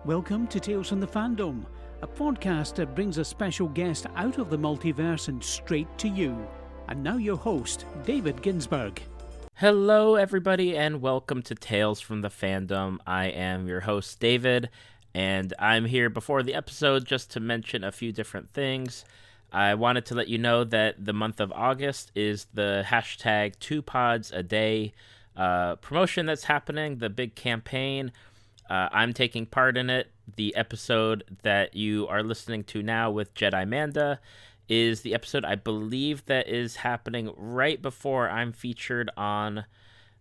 Welcome to Tales from the Fandom, a podcast that brings a special guest out of the multiverse and straight to you. And now your host, David Ginsburg. Hello, everybody, and welcome to Tales from the Fandom. I am your host, David, and I'm here before the episode just to mention a few different things. I wanted to let you know that the month of August is the hashtag 2pods-a-day promotion that's happening, the big campaign. I'm taking part in it. The episode that you are listening to now with JediManda is the episode I believe that is happening right before I'm featured on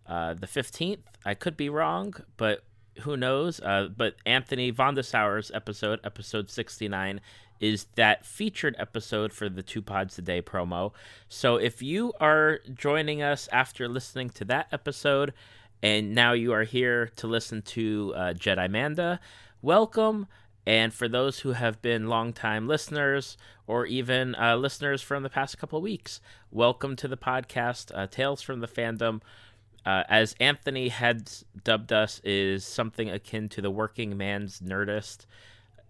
the 15th. I could be wrong, but who knows? But Anthony Vondesauer's episode 69, is that featured episode for the 2 Pods a Day promo. So if you are joining us after listening to that episode, and now you are here to listen to JediManda, welcome. And for those who have been longtime listeners, or even listeners from the past couple weeks, welcome to the podcast, Tales from the Fandom. As Anthony had dubbed us, is something akin to the working man's Nerdist.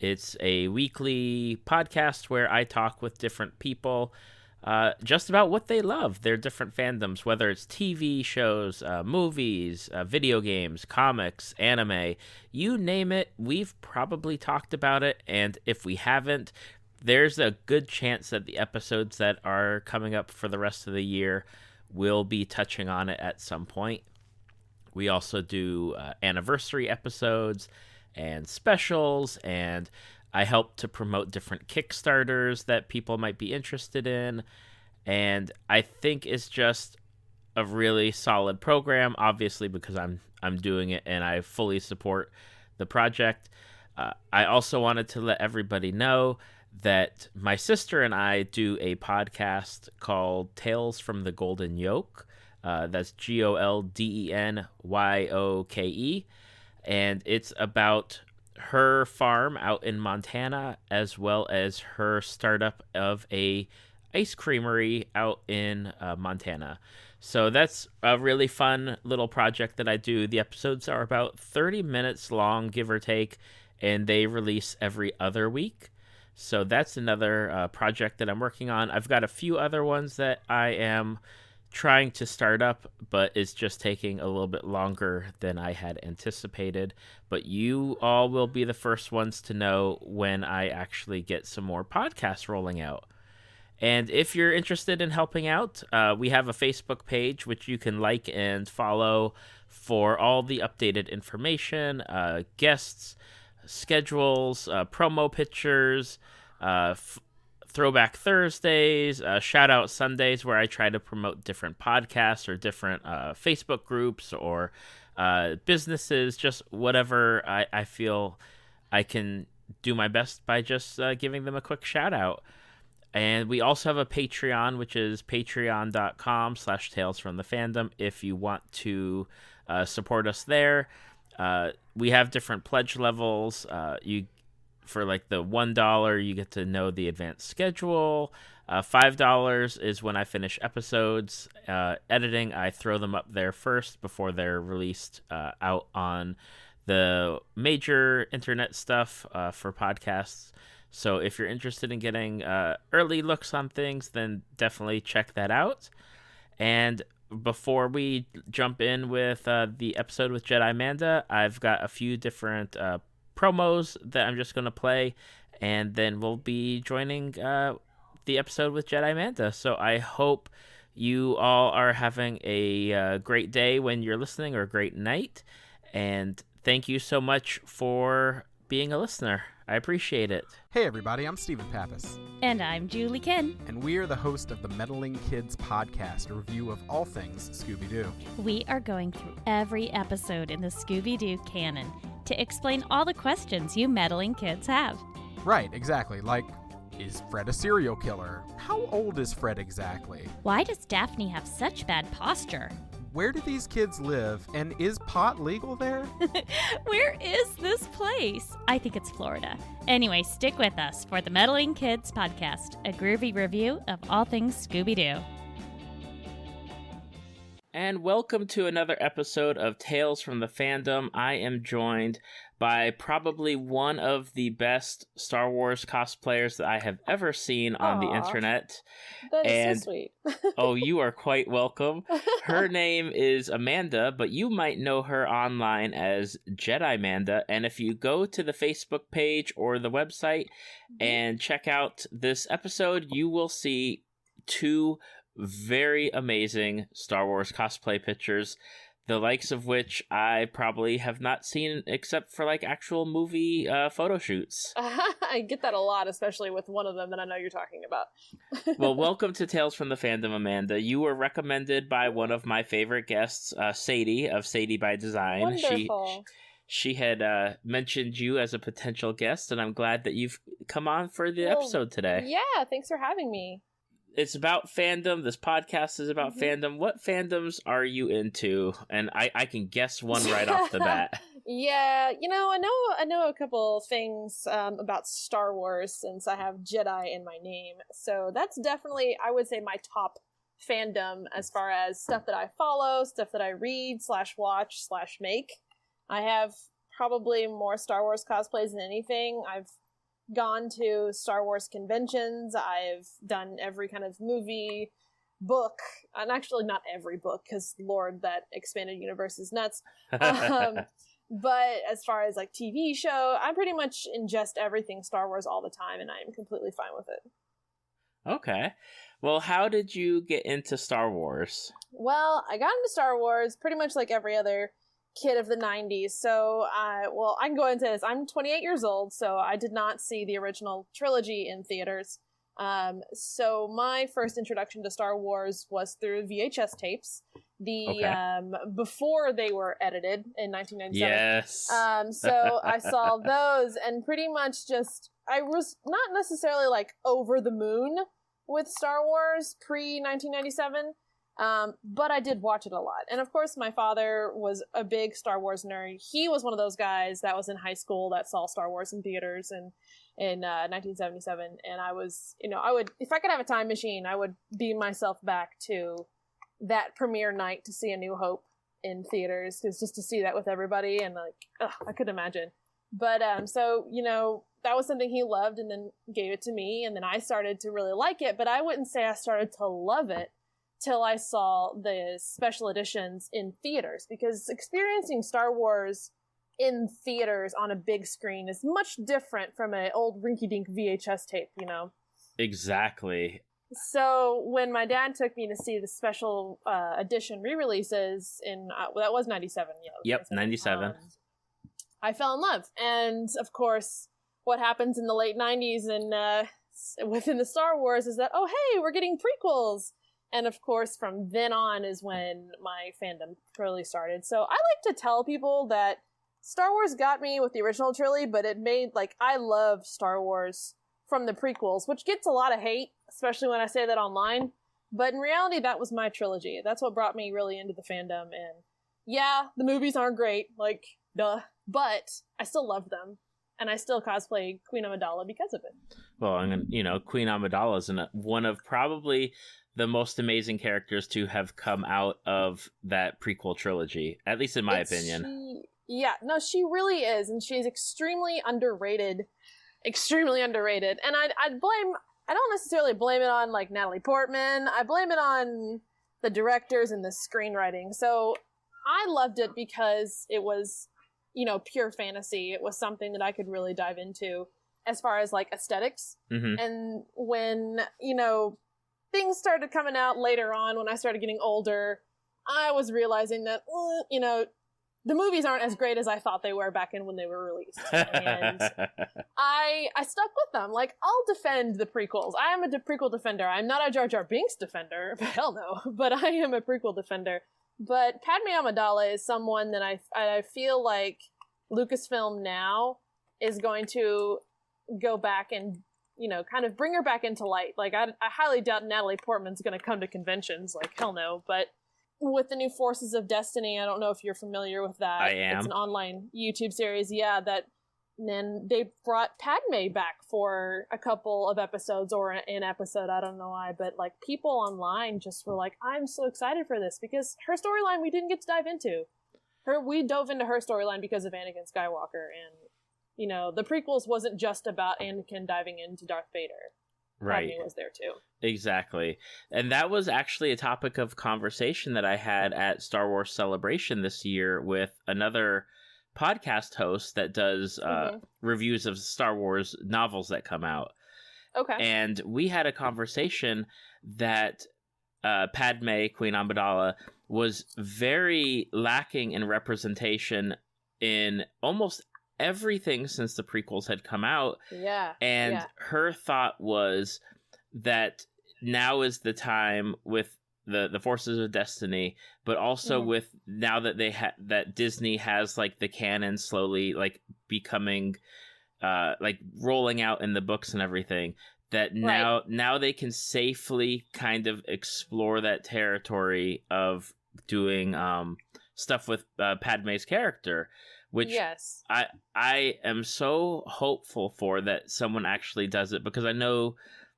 It's a weekly podcast where I talk with different people just about what they love, their different fandoms, whether it's TV shows, movies, video games, comics, anime, you name it, we've probably talked about it, and if we haven't, there's a good chance that the episodes that are coming up for the rest of the year will be touching on it at some point. We also do anniversary episodes and specials, and I help to promote different Kickstarters that people might be interested in, and I think it's just a really solid program, obviously because I'm doing it and I fully support the project. I also wanted to let everybody know that my sister and I do a podcast called Tales from the Golden Yoke. That's GOLDENYOKE. And it's about her farm out in Montana, as well as her startup of a ice creamery out in Montana. So that's a really fun little project that I do. The episodes are about 30 minutes long, give or take, and they release every other week. So that's another project that I'm working on. I've got a few other ones that I am trying to start up, but it's just taking a little bit longer than I had anticipated. But you all will be the first ones to know when I actually get some more podcasts rolling out. And if you're interested in helping out, we have a Facebook page which you can like and follow for all the updated information, guests, schedules, promo pictures, Throwback Thursdays, Shout Out Sundays, where I try to promote different podcasts or different Facebook groups or businesses, just whatever I feel I can do my best by just giving them a quick shout out. And we also have a Patreon, which is patreon.com/talesfromthefandom if you want to support us there. We have different pledge levels. For like the $1, you get to know the advanced schedule. $5 is when I finish episodes. Editing, I throw them up there first before they're released out on the major internet stuff for podcasts. So if you're interested in getting early looks on things, then definitely check that out. And before we jump in with the episode with JediManda, I've got a few different promos that I'm just going to play, and then we'll be joining the episode with JediManda. So I hope you all are having a great day when you're listening, or a great night, and thank you so much for being a listener. I appreciate it. Hey everybody, I'm Stephen Pappas. And I'm Julie Ken. And we are the host of the Meddling Kids podcast, a review of all things Scooby-Doo. We are going through every episode in the Scooby-Doo canon to explain all the questions you meddling kids have. Right, exactly. Like, is Fred a serial killer? How old is Fred exactly? Why does Daphne have such bad posture? Where do these kids live? And is pot legal there? Where is this place? I think it's Florida. Anyway, stick with us for the Meddling Kids podcast, a groovy review of all things Scooby-Doo. And welcome to another episode of Tales from the Fandom. I am joined by probably one of the best Star Wars cosplayers that I have ever seen on the internet. That is so sweet. Oh, you are quite welcome. Her name is Amanda, but you might know her online as JediManda. And if you go to the Facebook page or the website and check out this episode, you will see two very amazing Star Wars cosplay pictures, the likes of which I probably have not seen except for like actual movie photo shoots. I get that a lot, especially with one of them that I know you're talking about. Well, welcome to Tales from the Fandom, Amanda. You were recommended by one of my favorite guests, Sadie of Sadie by Design. Wonderful. She had mentioned you as a potential guest, and I'm glad that you've come on for the episode today. Yeah, thanks for having me. It's about fandom. This podcast is about fandom. What fandoms are you into? And I can guess one right off the bat. Yeah, I know a couple things about Star Wars since I have Jedi in my name. So that's definitely, I would say, my top fandom as far as stuff that I follow, stuff that I read /watch /make. I have probably more Star Wars cosplays than anything. I've gone to Star Wars conventions. I've done every kind of movie, book, and actually not every book, because Lord, that expanded universe is nuts. But as far as like TV show, I pretty much ingest everything Star Wars all the time, and I'm completely fine with it. Okay. Well, how did you get into Star Wars? Well, I got into Star Wars pretty much like every other kid of the 90s. So, I can go into this. I'm 28 years old, so I did not see the original trilogy in theaters. So my first introduction to Star Wars was through VHS tapes, before they were edited in 1997. Yes. So I saw those, and pretty much just, I was not necessarily like over the moon with Star Wars pre-1997. But I did watch it a lot. And of course, my father was a big Star Wars nerd. He was one of those guys that was in high school that saw Star Wars in theaters in 1977. And I was, I would, if I could have a time machine, I would beam myself back to that premiere night to see A New Hope in theaters, just to see that with everybody. And like, I couldn't imagine. But, so, that was something he loved and then gave it to me. And then I started to really like it, but I wouldn't say I started to love it till I saw the special editions in theaters, because experiencing Star Wars in theaters on a big screen is much different from an old rinky-dink VHS tape, Exactly. So when my dad took me to see the special edition re-releases in, that was 97. Yeah, yep, 97. I fell in love. And of course, what happens in the late 90s and within the Star Wars is that, oh, hey, we're getting prequels. And of course, from then on is when my fandom really started. So I like to tell people that Star Wars got me with the original trilogy, but it made, I love Star Wars from the prequels, which gets a lot of hate, especially when I say that online. But in reality, that was my trilogy. That's what brought me really into the fandom. And yeah, the movies aren't great, duh. But I still love them. And I still cosplay Queen Amidala because of it. Well, Queen Amidala is one of probably the most amazing characters to have come out of that prequel trilogy, at least in my opinion. She really is, and she's extremely underrated. And I don't necessarily blame it on Natalie Portman. I blame it on the directors and the screenwriting. So I loved it because it was, pure fantasy. It was something that I could really dive into as far as aesthetics. Mm-hmm. And when, things started coming out later on when I started getting older, I was realizing that, the movies aren't as great as I thought they were back in when they were released. And I stuck with them. I'll defend the prequels. I am a prequel defender. I'm not a Jar Jar Binks defender. Hell no. But I am a prequel defender. But Padme Amidala is someone that I feel like Lucasfilm now is going to go back and kind of bring her back into light. I highly doubt Natalie Portman's going to come to conventions. Hell no. But with the new Forces of Destiny, I don't know if you're familiar with that. I am. It's an online YouTube series. Yeah, that then they brought Padme back for a couple of episodes, or an episode, I don't know why, but like people online just were like, I'm so excited for this because her storyline we didn't get to dive into. We dove into her storyline because of Anakin Skywalker, and you know, the prequels wasn't just about Anakin diving into Darth Vader. Right. Padme was there too. Exactly. And that was actually a topic of conversation that I had at Star Wars Celebration this year with another podcast host that does reviews of Star Wars novels that come out. Okay. And we had a conversation that Padme, Queen Amidala, was very lacking in representation in almost everything since the prequels had come out. Yeah. And her thought was that now is the time with the Forces of Destiny, but also with now that that Disney has like the canon slowly like becoming like rolling out in the books and everything, that now they can safely kind of explore that territory of doing stuff with Padme's character, which I am so hopeful for that someone actually does it, because I know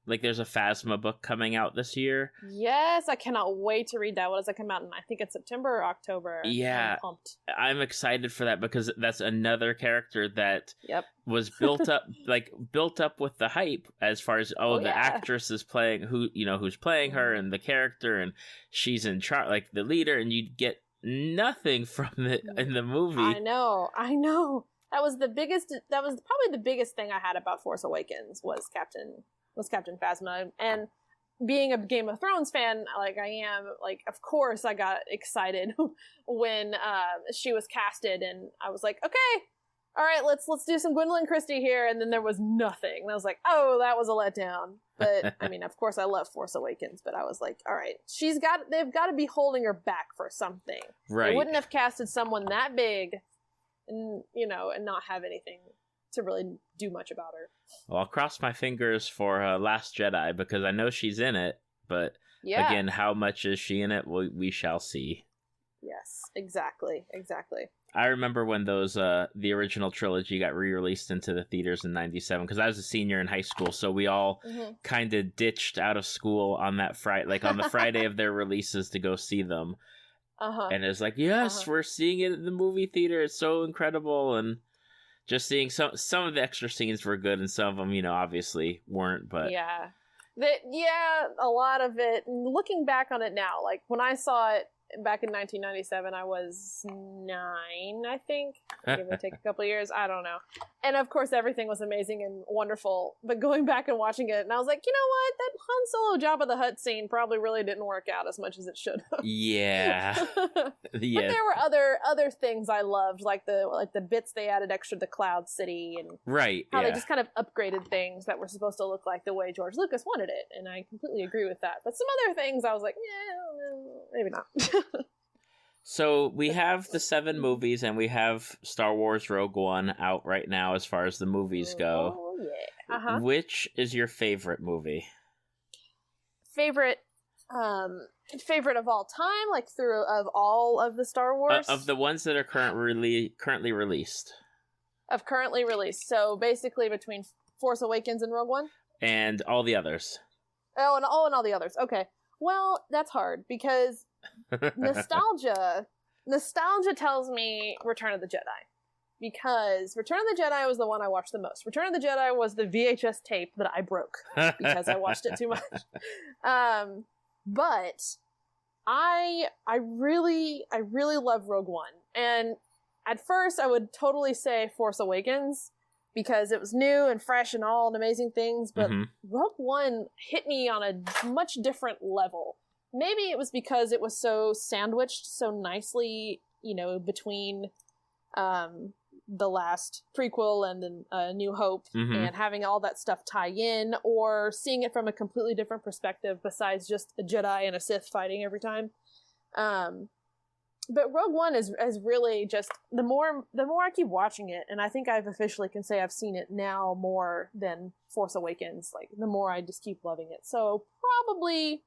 like there's a Phasma book coming out this year. Yes, I cannot wait to read that. What does that come out in? I think it's September or October. Yeah, I'm pumped. I'm excited for that because that's another character that was built up with the hype as far as the actress is playing who's playing her and the character, and she's in charge, like the leader, and you get nothing from it in the movie. I know. That was probably the biggest thing I had about Force Awakens was Captain Phasma. And being a Game of Thrones fan like I am, like of course I got excited when she was casted, and I was like, okay, all right, let's do some Gwendolyn Christie here, and then there was nothing, and I was like, oh, that was a letdown. But I mean, of course I love Force Awakens, but I was like, all right, they've got to be holding her back for something. Right. They wouldn't have casted someone that big and and not have anything to really do much about her. Well, I'll cross my fingers for Last Jedi, because I know she's in it, but again, how much is she in it? We shall see. Yes, exactly. I remember when those the original trilogy got re-released into the theaters in '97, because I was a senior in high school, so we all kind of ditched out of school on that Friday, like on the Friday of their releases, to go see them. And it's like, yes, we're seeing it in the movie theater. It's so incredible, and just seeing some of the extra scenes were good, and some of them, obviously weren't. But a lot of it. Looking back on it now, like when I saw it back in 1997, I was 9, I think. Give or take a couple of years, I don't know. And of course, everything was amazing and wonderful. But going back and watching it, and I was like, you know what? That Han Solo Jabba the Hutt scene probably really didn't work out as much as it should have. Yeah. But there were other things I loved, like the bits they added extra to Cloud City, and how they just kind of upgraded things that were supposed to look like the way George Lucas wanted it. And I completely agree with that. But some other things I was like, maybe not. So we have the 7 movies, and we have Star Wars Rogue One out right now as far as the movies go. Oh, yeah. Which is your favorite movie? Favorite of all time? Like of all of the Star Wars? Of the ones that are currently released. Of currently released. So basically between Force Awakens and Rogue One? And all the others. Oh, and all the others. Okay. Well, that's hard, because nostalgia tells me Return of the Jedi, because Return of the Jedi was the one I watched the most. Return of the Jedi was the VHS tape that I broke because I watched it too much. But I really love Rogue One, and at first I would totally say Force Awakens, because it was new and fresh and all amazing things, but Rogue One hit me on a much different level. Maybe it was because it was so sandwiched so nicely, between the last prequel and then New Hope, and having all that stuff tie in, or seeing it from a completely different perspective besides just a Jedi and a Sith fighting every time. But Rogue One is really just, the more I keep watching it, and I think I've officially can say I've seen it now more than Force Awakens, like the more I just keep loving it. So probably,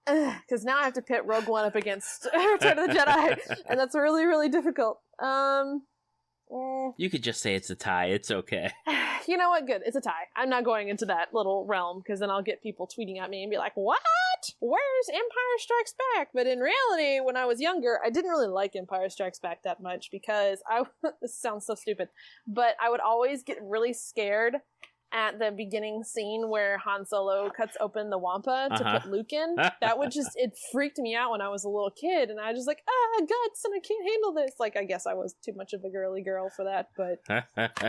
because now I have to pit Rogue One up against Return of the Jedi, and that's really, really difficult. You could just say it's a tie. It's okay. You know what? Good. It's a tie. I'm not going into that little realm because then I'll get people tweeting at me and be like, what? Where's Empire Strikes Back? But in reality, when I was younger, I didn't really like Empire Strikes Back that much because this sounds so stupid, but I would always get really scared at the beginning scene where Han Solo cuts open the Wampa to put Luke in. That would it freaked me out when I was a little kid, and I was just like, guts, and I can't handle this. Like, I guess I was too much of a girly girl for that, but...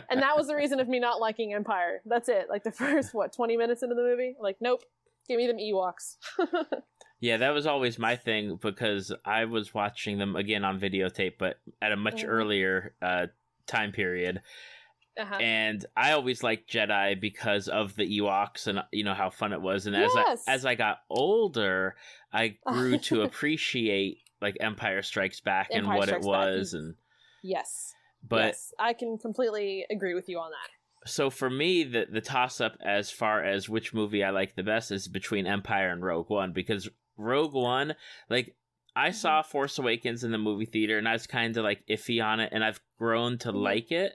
And that was the reason of me not liking Empire. That's it. Like, the first, 20 minutes into the movie? Like, nope. Give me them Ewoks. Yeah, that was always my thing, because I was watching them, again, on videotape, but at a much earlier time period. And I always liked Jedi because of the Ewoks and how fun it was. And as I got older, I grew to appreciate like Empire Strikes Back and what it was. And yes, I can completely agree with you on that. So for me, the toss up as far as which movie I like the best is between Empire and Rogue One, because Rogue One, like, I saw Force Awakens in the movie theater and I was kind of like iffy on it, and I've grown to like it.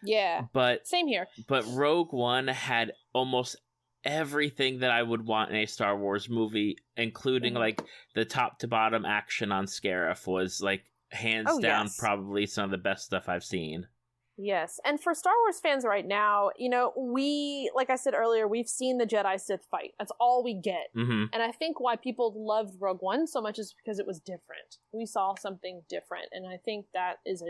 Yeah, but same here. But Rogue One had almost everything that I would want in a Star Wars movie, including like the top to bottom action on Scarif was like hands down probably some of the best stuff I've seen. Yes, and for Star Wars fans right now, we, like I said earlier, we've seen the Jedi Sith fight. That's all we get. And I think why people loved Rogue One so much is because it was different. We saw something different, and I think that is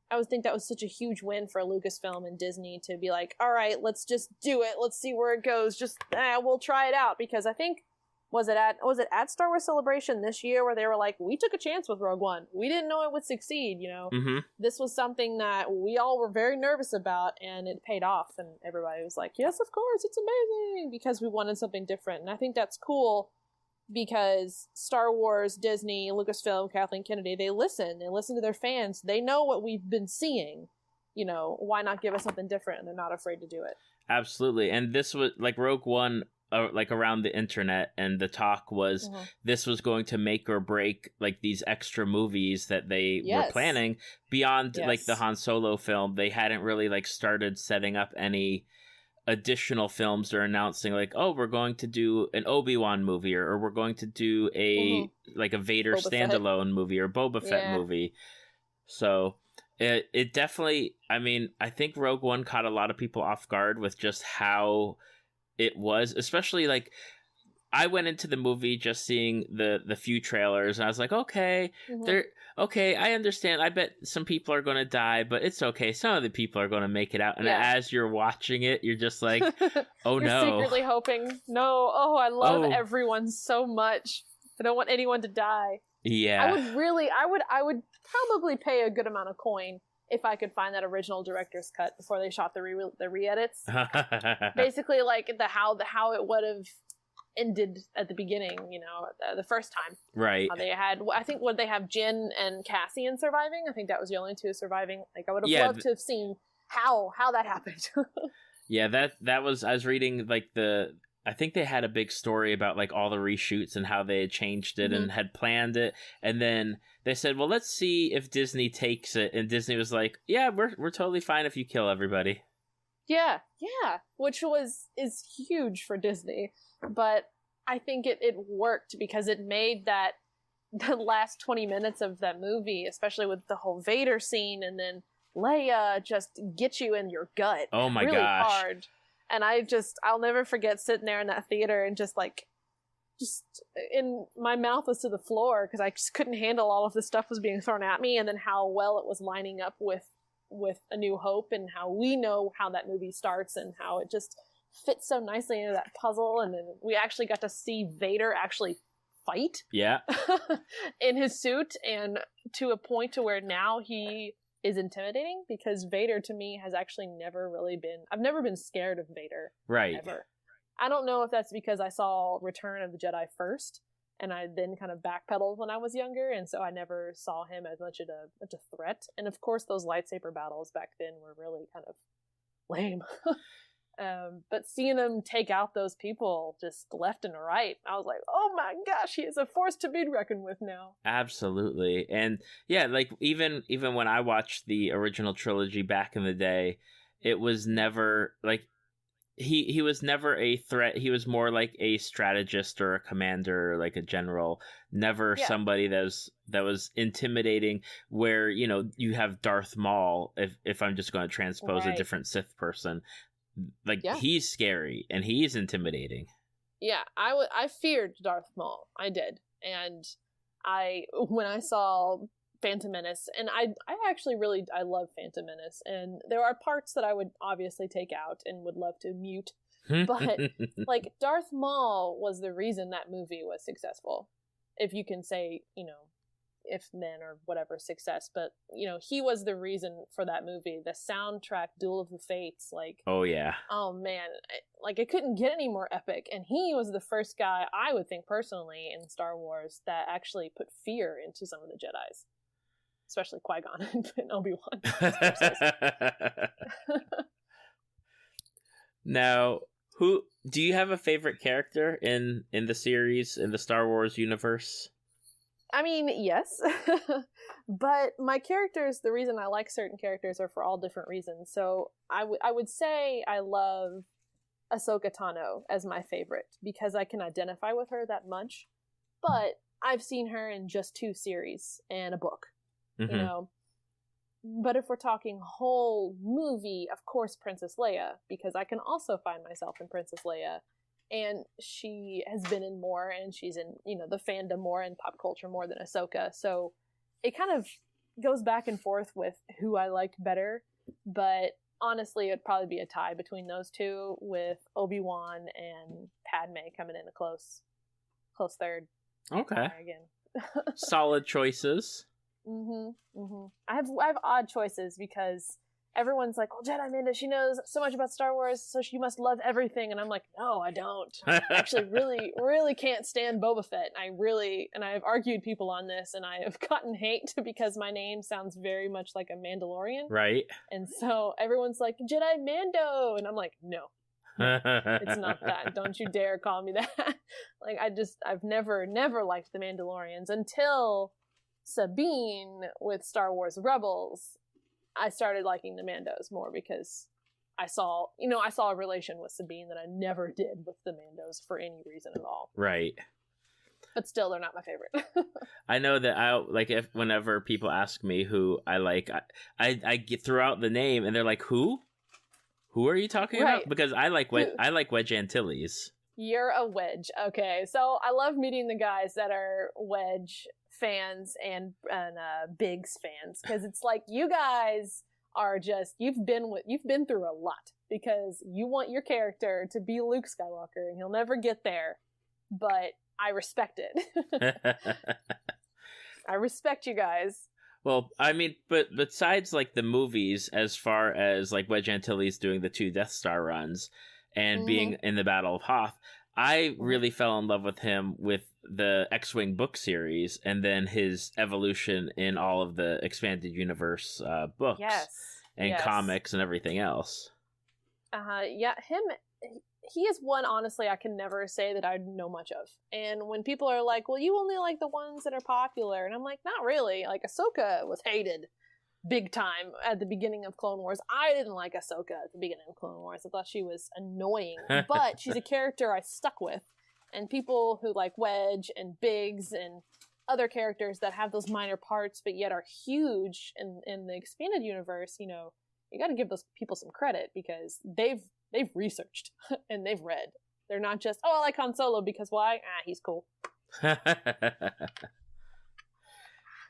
I would think that was such a huge win for Lucasfilm and Disney to be like, all right, let's just do it. Let's see where it goes. We'll try it out. Because I think, was it at Star Wars Celebration this year where they were like, we took a chance with Rogue One. We didn't know it would succeed, This was something that we all were very nervous about, and it paid off. And everybody was like, yes, of course, it's amazing, because we wanted something different. And I think that's cool. Because Star Wars, Disney, Lucasfilm, Kathleen Kennedy, they listen to their fans. They know what we've been seeing. Why not give us something different? And they're not afraid to do it. Absolutely. And this was like Rogue One, like around the internet, and the talk was this was going to make or break like these extra movies that they were planning beyond like the Han Solo film. They hadn't really like started setting up any additional films. Are announcing like, oh, we're going to do an Obi-Wan movie, or we're going to do a like a Vader Boba standalone movie or Boba Fett movie. So it definitely, I mean, I think Rogue One caught a lot of people off guard with just how it was, especially like I went into the movie just seeing the few trailers, and I was like, okay, I understand. I bet some people are going to die, but it's okay. Some of the people are going to make it out. And as you're watching it, you're just like, oh, you're no. You're secretly hoping, no, I love everyone so much. I don't want anyone to die. Yeah. I would probably pay a good amount of coin if I could find that original director's cut before they shot the re-edits. Basically, like how it would have ended at the beginning, the first time. Right. They had, I think, would they have Jyn and Cassian surviving? I think that was the only two surviving. Like, I would have loved to have seen how that happened. Yeah, that was, I was reading like I think they had a big story about like all the reshoots and how they had changed it and had planned it, and then they said, well, let's see if Disney takes it, and Disney was like, yeah, we're totally fine if you kill everybody. Yeah, which is huge for Disney, but I think it worked because it made the last 20 minutes of that movie, especially with the whole Vader scene, and then Leia just get you in your gut. Oh my really gosh. Hard. And I'll never forget sitting there in that theater and just in my mouth was to the floor because I just couldn't handle all of this stuff was being thrown at me, and then how well it was lining up with A New Hope, and how we know how that movie starts and how it just fits so nicely into that puzzle. And then we actually got to see Vader actually fight in his suit, and to a point to where now he is intimidating, because Vader to me has actually never really been, I've never been scared of Vader. Right. Ever. I don't know if that's because I saw Return of the Jedi first, and I then kind of backpedaled when I was younger, and so I never saw him as much of a threat. And of course, those lightsaber battles back then were really kind of lame. But seeing him take out those people just left and right, I was like, oh my gosh, he is a force to be reckoned with now. Absolutely. And yeah, like even when I watched the original trilogy back in the day, it was never like he was never a threat. He was more like a strategist or a commander, or like a general, never somebody that was intimidating, where, you know, you have Darth Maul, if I'm just going to transpose a different Sith person. Like, he's scary and he's intimidating. Yeah, I feared Darth Maul. I did. And when I saw Phantom Menace, and I actually I love Phantom Menace, and there are parts that I would obviously take out and would love to mute, but like Darth Maul was the reason that movie was successful, if you can say, you know, if then or whatever success, but you know, he was the reason for that movie. The soundtrack, Duel of the Fates, like, oh man, like it couldn't get any more epic. And he was the first guy, I would think personally, in Star Wars that actually put fear into some of the Jedis, especially Qui-Gon and Obi-Wan. Now, who do you have a favorite character in the series, in the Star Wars universe? I mean, yes, but my characters, the reason I like certain characters are for all different reasons. So I would say I love Ahsoka Tano as my favorite because I can identify with her that much, but I've seen her in just 2 series and a book, you know. But if we're talking whole movie, of course, Princess Leia, because I can also find myself in Princess Leia. And she has been in more, and she's in, you know, the fandom more and pop culture more than Ahsoka. So it kind of goes back and forth with who I like better. But honestly, it'd probably be a tie between those two, with Obi-Wan and Padme coming in a close third. Okay. Again. Solid choices. I have odd choices because everyone's like, well, JediManda, she knows so much about Star Wars, so she must love everything. And I'm like, no, I don't. I actually really can't stand Boba Fett. And I've argued people on this, and I have gotten hate because my name sounds very much like a Mandalorian. Right. And so everyone's like, JediMando. And I'm like, no, it's not that. Don't you dare call me that. Like, I've never liked the Mandalorians until Sabine with Star Wars Rebels. I started liking the Mandos more because I saw a relation with Sabine that I never did with the Mandos for any reason at all. Right. But still, they're not my favorite. I know that whenever people ask me who I like, I get throughout the name and they're like, who? Who are you talking about? Because I like Wedge Antilles. You're a Wedge. Okay. So I love meeting the guys that are Wedge fans and Biggs fans, because it's like, you guys are just, you've been through a lot, because you want your character to be Luke Skywalker and he'll never get there, but I respect it. I respect you guys. Well, I mean, but besides like the movies, as far as like Wedge Antilles doing the 2 Death Star runs and being in the Battle of Hoth, I really fell in love with him with the X-Wing book series, and then his evolution in all of the expanded universe books and comics and everything else. Yeah, he is one, honestly, I can never say that I know much of. And when people are like, well, you only like the ones that are popular, and I'm like, not really. Like, Ahsoka was hated big time at the beginning of Clone Wars. I didn't like Ahsoka at the beginning of Clone Wars. I thought she was annoying, but she's a character I stuck with. And people who like Wedge and Biggs and other characters that have those minor parts but yet are huge in the expanded universe, you know, you got to give those people some credit, because they've researched and they've read. They're not just, oh, I like Han Solo because why? He's cool.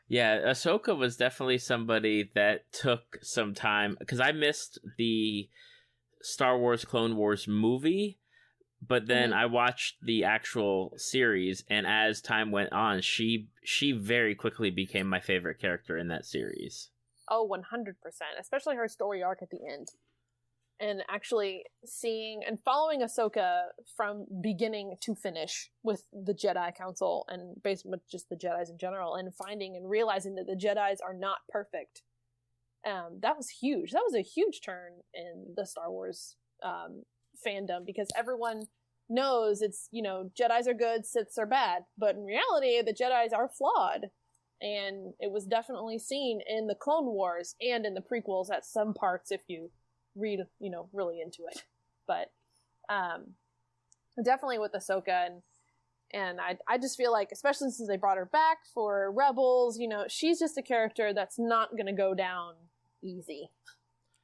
Yeah, Ahsoka was definitely somebody that took some time, because I missed the Star Wars Clone Wars movie, but then I watched the actual series, and as time went on, she very quickly became my favorite character in that series. Oh, 100%, especially her story arc at the end. And actually seeing and following Ahsoka from beginning to finish with the Jedi Council, and basically with just the Jedis in general, and finding and realizing that the Jedis are not perfect. That was huge. That was a huge turn in the Star Wars fandom because everyone knows it's, Jedis are good, Siths are bad. But in reality, the Jedis are flawed. And it was definitely seen in the Clone Wars and in the prequels at some parts if you read, really into it. But definitely with Ahsoka and I just feel like, especially since they brought her back for Rebels, she's just a character that's not going to go down easy.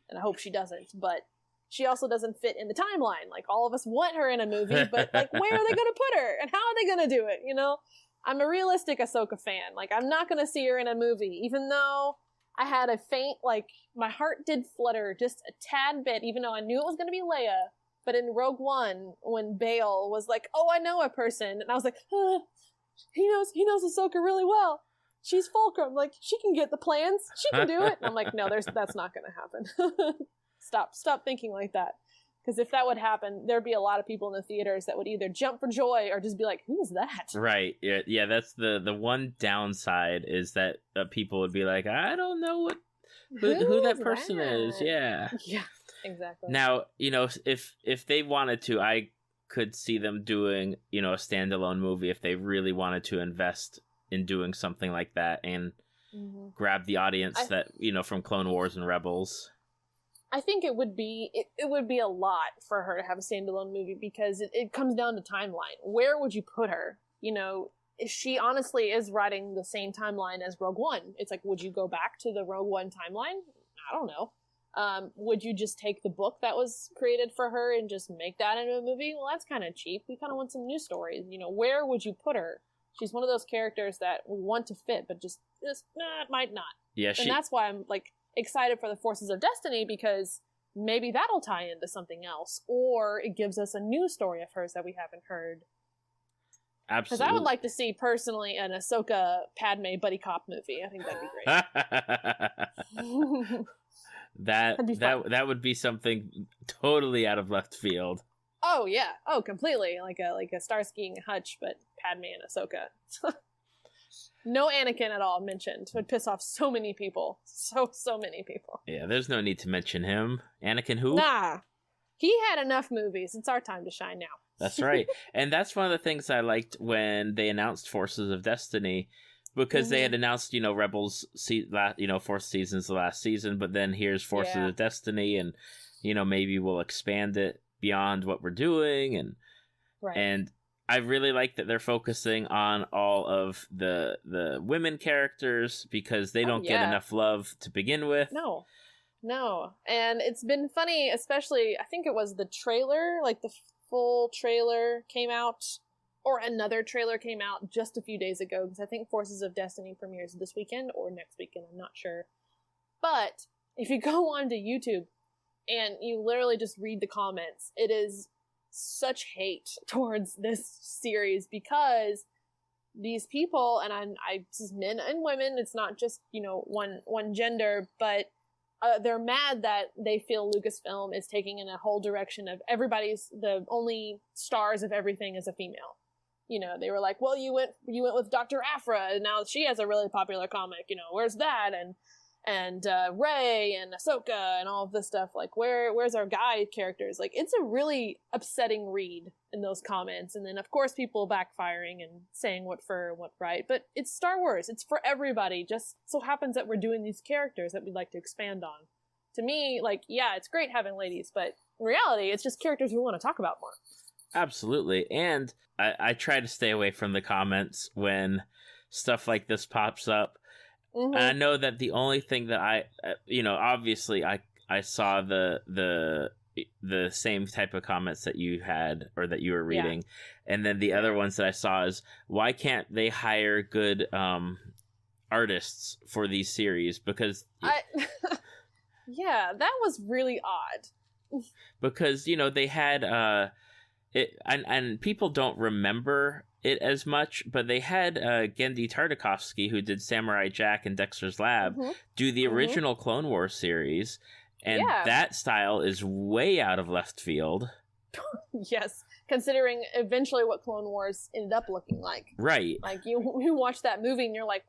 And I hope she doesn't, but she also doesn't fit in the timeline. Like, all of us want her in a movie, but, like, where are they going to put her? And how are they going to do it, I'm a realistic Ahsoka fan. Like, I'm not going to see her in a movie, even though I had a faint, like, my heart did flutter just a tad bit, even though I knew it was going to be Leia. But in Rogue One, when Bail was like, oh, I know a person, and I was like, he knows Ahsoka really well. She's Fulcrum. Like, she can get the plans. She can do it. And I'm like, no, that's not going to happen. Stop thinking like that. Because if that would happen, there'd be a lot of people in the theaters that would either jump for joy or just be like, who is that? Right. Yeah, that's the one downside is that people would be like, I don't know who that person is. Yeah. Yeah, exactly. Now, if they wanted to, I could see them doing, a standalone movie if they really wanted to invest in doing something like that and grab the audience from Clone Wars and Rebels. I think it would be a lot for her to have a standalone movie because it comes down to timeline. Where would you put her? She honestly is riding the same timeline as Rogue One. It's like, would you go back to the Rogue One timeline? I don't know. Would you just take the book that was created for her and just make that into a movie? Well, that's kind of cheap. We kind of want some new stories. Where would you put her? She's one of those characters that we want to fit, but just might not. Yeah, and that's why I'm like excited for the Forces of Destiny, because maybe that'll tie into something else, or it gives us a new story of hers that we haven't heard. Absolutely. Because I would like to see, personally, an Ahsoka Padme buddy cop movie. I think that'd be great. that would be something totally out of left field. Oh yeah, completely like a Starsky and Hutch, but Padme and Ahsoka. No Anakin at all mentioned. Would piss off so many people. So many people. Yeah, there's no need to mention him. Anakin who? Nah. He had enough movies. It's our time to shine now. That's right. And that's one of the things I liked when they announced Forces of Destiny, because they had announced, Rebels, fourth season's the last season, but then here's Forces of Destiny, and, maybe we'll expand it beyond what we're doing. And I really like that they're focusing on all of the women characters, because they don't get enough love to begin with. No. And it's been funny, especially, I think it was the trailer, like the full trailer came out, or another trailer came out just a few days ago, because I think Forces of Destiny premieres this weekend or next weekend, I'm not sure. But if you go onto YouTube and you literally just read the comments, it is such hate towards this series, because these people, and I this is men and women, it's not just, one gender, but they're mad that they feel Lucasfilm is taking in a whole direction of the only stars of everything is a female. They were like, well, you went with Doctor Aphra, and now she has a really popular comic, where's that? And Rey and Ahsoka and all of this stuff, like, where's our guy characters? Like, it's a really upsetting read in those comments. And then, of course, people backfiring and saying what for and what right. But it's Star Wars. It's for everybody. Just so happens that we're doing these characters that we'd like to expand on. To me, like, yeah, it's great having ladies, but in reality, it's just characters we want to talk about more. Absolutely. And I try to stay away from the comments when stuff like this pops up. And I know that the only thing that obviously I saw the same type of comments that you had, or that you were reading. Yeah. And then the other ones that I saw is, why can't they hire good artists for these series? Because yeah, that was really odd. Because, they had it, and people don't remember it as much, but they had Genndy Tartakovsky, who did Samurai Jack and Dexter's Lab, do the original Clone Wars series, and that style is way out of left field. Yes, considering eventually what Clone Wars ended up looking like. Right. Like, you watch that movie and you're like,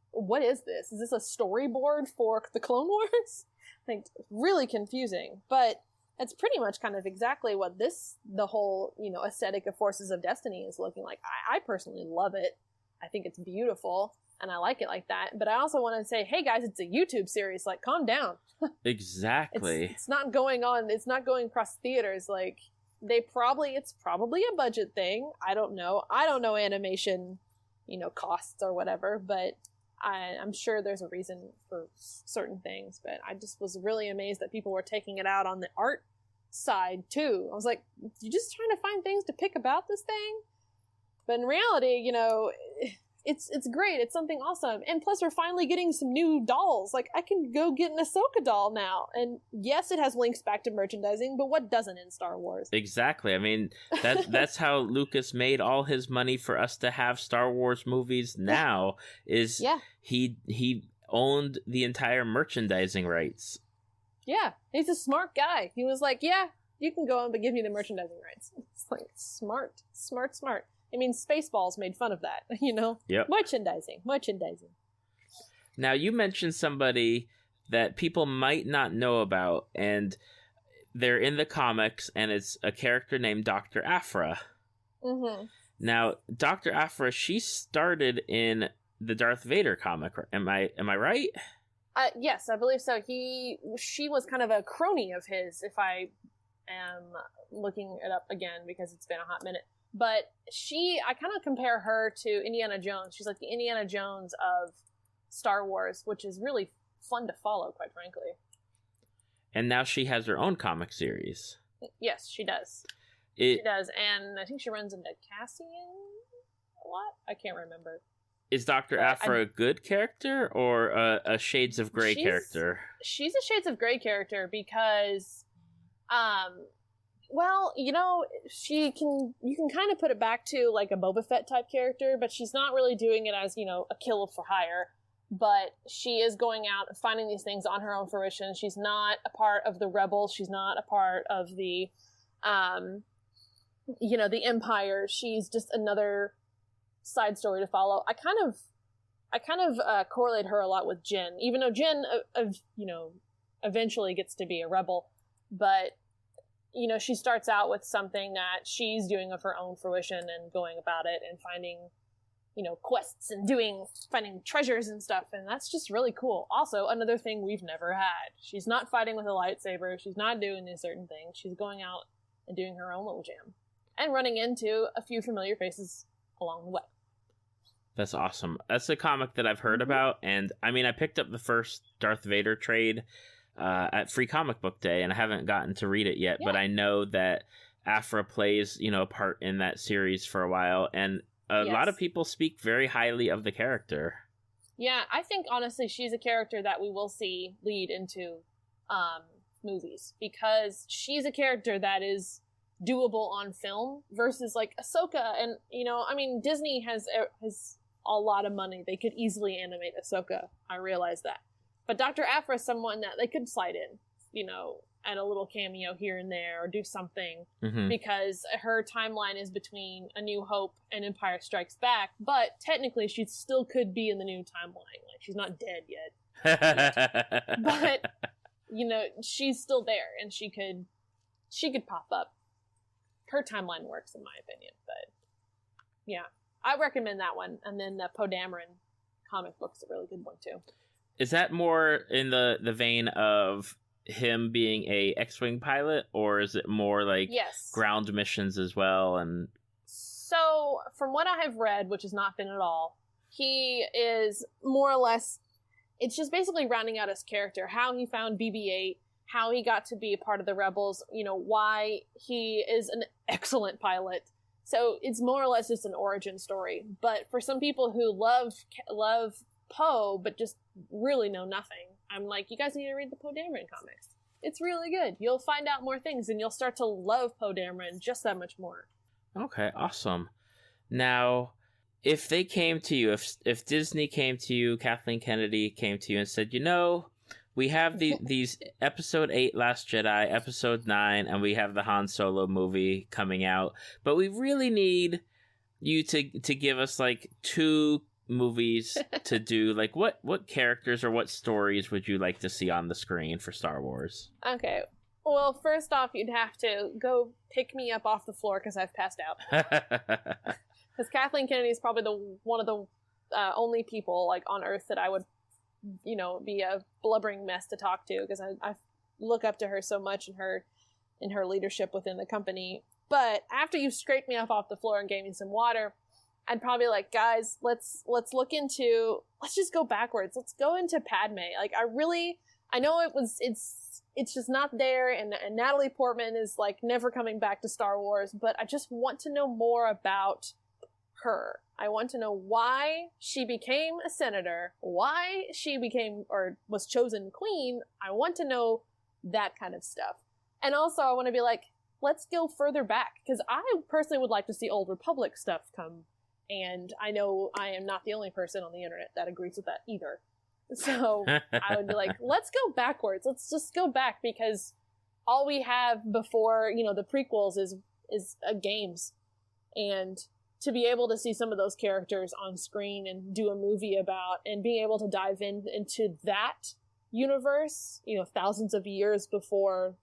what is this? Is this a storyboard for the Clone Wars? Like, really confusing. But That's pretty much kind of exactly what the whole, aesthetic of Forces of Destiny is looking like. I personally love it. I think it's beautiful, and I like it like that. But I also want to say, hey guys, it's a YouTube series. Like, calm down. Exactly. It's not going on. It's not going across theaters. Like, it's probably a budget thing. I don't know. I don't know animation, costs or whatever, but I'm sure there's a reason for certain things. But I just was really amazed that people were taking it out on the art side too. I was like, you just trying to find things to pick about this thing? But in reality, it's great. It's something awesome. And plus we're finally getting some new dolls. Like, I can go get an Ahsoka doll now. And yes, it has links back to merchandising, but what doesn't in Star Wars? Exactly. I mean, that's how Lucas made all his money for us to have Star Wars movies now, is he owned the entire merchandising rights. Yeah, he's a smart guy. He was like, yeah, you can go on, but give me the merchandising rights. It's like, smart. I mean, Spaceballs made fun of that, Yep. Merchandising. Now, you mentioned somebody that people might not know about, and they're in the comics, and it's a character named Doctor Aphra. Mm-hmm. Now, Doctor Aphra, she started in the Darth Vader comic. Am I right? Yes, I believe so. She was kind of a crony of his, if I am looking it up again, because it's been a hot minute. But I kind of compare her to Indiana Jones. She's like the Indiana Jones of Star Wars, which is really fun to follow, quite frankly. And now she has her own comic series. Yes, she does. She does, and I think she runs into Cassian a lot. I can't remember. Is Dr. Aphra a good character or a Shades of Grey character? She's a Shades of Grey character because, well, you can kind of put it back to like a Boba Fett type character, but she's not really doing it as, a kill for hire. But she is going out and finding these things on her own fruition. She's not a part of the rebels. She's not a part of the, the Empire. She's just another side story to follow. I kind of correlate her a lot with Jyn, even though Jyn, eventually gets to be a rebel, but she starts out with something that she's doing of her own fruition and going about it and finding, quests and finding treasures and stuff, and that's just really cool. Also, another thing we've never had. She's not fighting with a lightsaber. She's not doing these certain things. She's going out and doing her own little jam and running into a few familiar faces along the way. That's awesome. That's a comic that I've heard about, and I mean, I picked up the first Darth Vader trade at Free Comic Book Day, and I haven't gotten to read it yet, but I know that Aphra plays, a part in that series for a while, and a lot of people speak very highly of the character. Yeah, I think, honestly, she's a character that we will see lead into movies, because she's a character that is doable on film versus, like, Ahsoka, and, Disney has a lot of money. They could easily animate Ahsoka. I realize that. But Dr. Aphra is someone that they could slide in, add a little cameo here and there or do something, because her timeline is between A New Hope and Empire Strikes Back, but technically she still could be in the new timeline. Like, she's not dead yet. But, she's still there, and she could pop up. Her timeline works, in my opinion, but yeah. I recommend that one. And then the Poe Dameron comic book's a really good one, too. Is that more in the vein of him being a X-Wing pilot, or is it more like ground missions as well? And so, from what I have read, which has not been at all, he is more or less, it's just basically rounding out his character, how he found BB-8, how he got to be a part of the Rebels, why he is an excellent pilot. So it's more or less just an origin story. But for some people who love Poe, but just really know nothing, I'm like, you guys need to read the Poe Dameron comics. It's really good. You'll find out more things, and you'll start to love Poe Dameron just that much more. Okay, awesome. Now, if they came to you, if Disney came to you, Kathleen Kennedy came to you and said, we have these Episode 8 Last Jedi, Episode 9, and we have the Han Solo movie coming out, but we really need you to give us like 2 movies to do. Like, what characters or what stories would you like to see on the screen for Star Wars? Okay. Well, first off, you'd have to go pick me up off the floor because I've passed out. Because Kathleen Kennedy is probably one of the only people like on Earth that I would, be a blubbering mess to talk to, because I look up to her so much in her leadership within the company. But after you scraped me up off the floor and gave me some water, I'd probably be like, guys, let's just go backwards. Let's go into Padme. Like, I know it's just not there, and Natalie Portman is like never coming back to Star Wars, but I just want to know more about her. I want to know why she became a senator, why she became or was chosen queen. I want to know that kind of stuff. And also I want to be like, let's go further back, because I personally would like to see Old Republic stuff come, and I know I am not the only person on the internet that agrees with that either. So I would be like, let's go backwards. Let's just go back, because all we have before, the prequels is games. And to be able to see some of those characters on screen and do a movie about, and being able to dive into that universe, thousands of years before,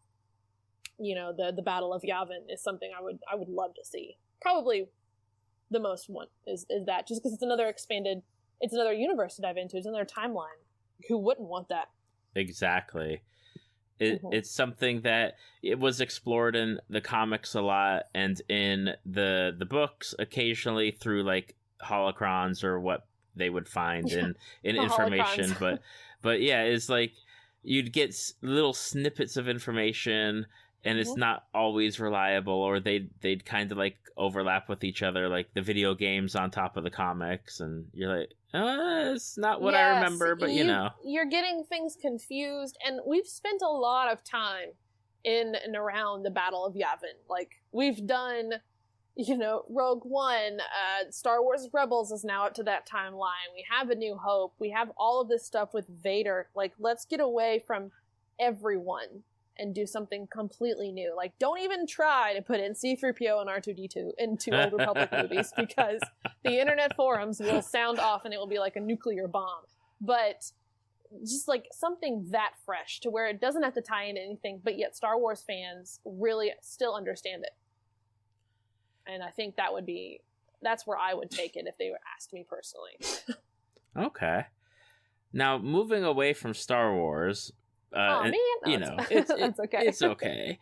the Battle of Yavin, is something I would love to see. Probably the most one is that, just because it's another universe to dive into. It's another timeline. Who wouldn't want that? Exactly. It's something that it was explored in the comics a lot, and in the books occasionally through like holocrons or what they would find in information. but yeah, it's like you'd get little snippets of information, and it's not always reliable, or they'd kind of like overlap with each other, like the video games on top of the comics, and you're like, it's not what I remember, but you're getting things confused. And we've spent a lot of time in and around the Battle of Yavin. Like, we've done, Rogue One, Star Wars Rebels is now up to that timeline. We have A New Hope. We have all of this stuff with Vader. Like, let's get away from everyone and do something completely new. Like, don't even try to put in C-3PO and R2-D2 into Old Republic movies, because the internet forums will sound off and it will be like a nuclear bomb. But just like something that fresh, to where it doesn't have to tie into anything, but yet Star Wars fans really still understand it. And I think that's where I would take it if they asked me personally. Okay. Now, moving away from Star Wars, it's okay. It's okay.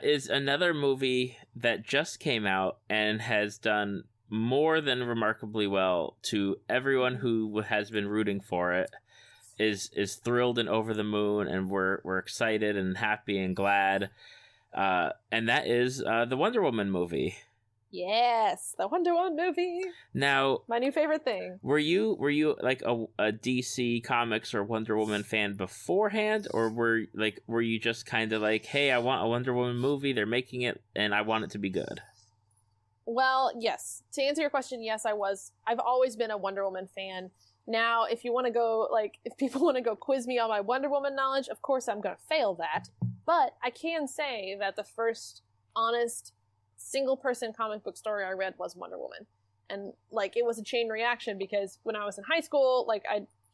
Is another movie that just came out and has done more than remarkably well to everyone who has been rooting for it. Is thrilled and over the moon, and we're excited and happy and glad. And that is the Wonder Woman movie. Yes, the Wonder Woman movie. Now, my new favorite thing. Were you like a DC Comics or Wonder Woman fan beforehand, or were you just kind of like, hey, I want a Wonder Woman movie, they're making it, and I want it to be good? Well, yes. To answer your question, yes, I was. I've always been a Wonder Woman fan. Now, if people want to go quiz me on my Wonder Woman knowledge, of course I'm going to fail that. But I can say that the first honest single-person comic book story I read was Wonder Woman. And, like, it was a chain reaction, because when I was in high school, like,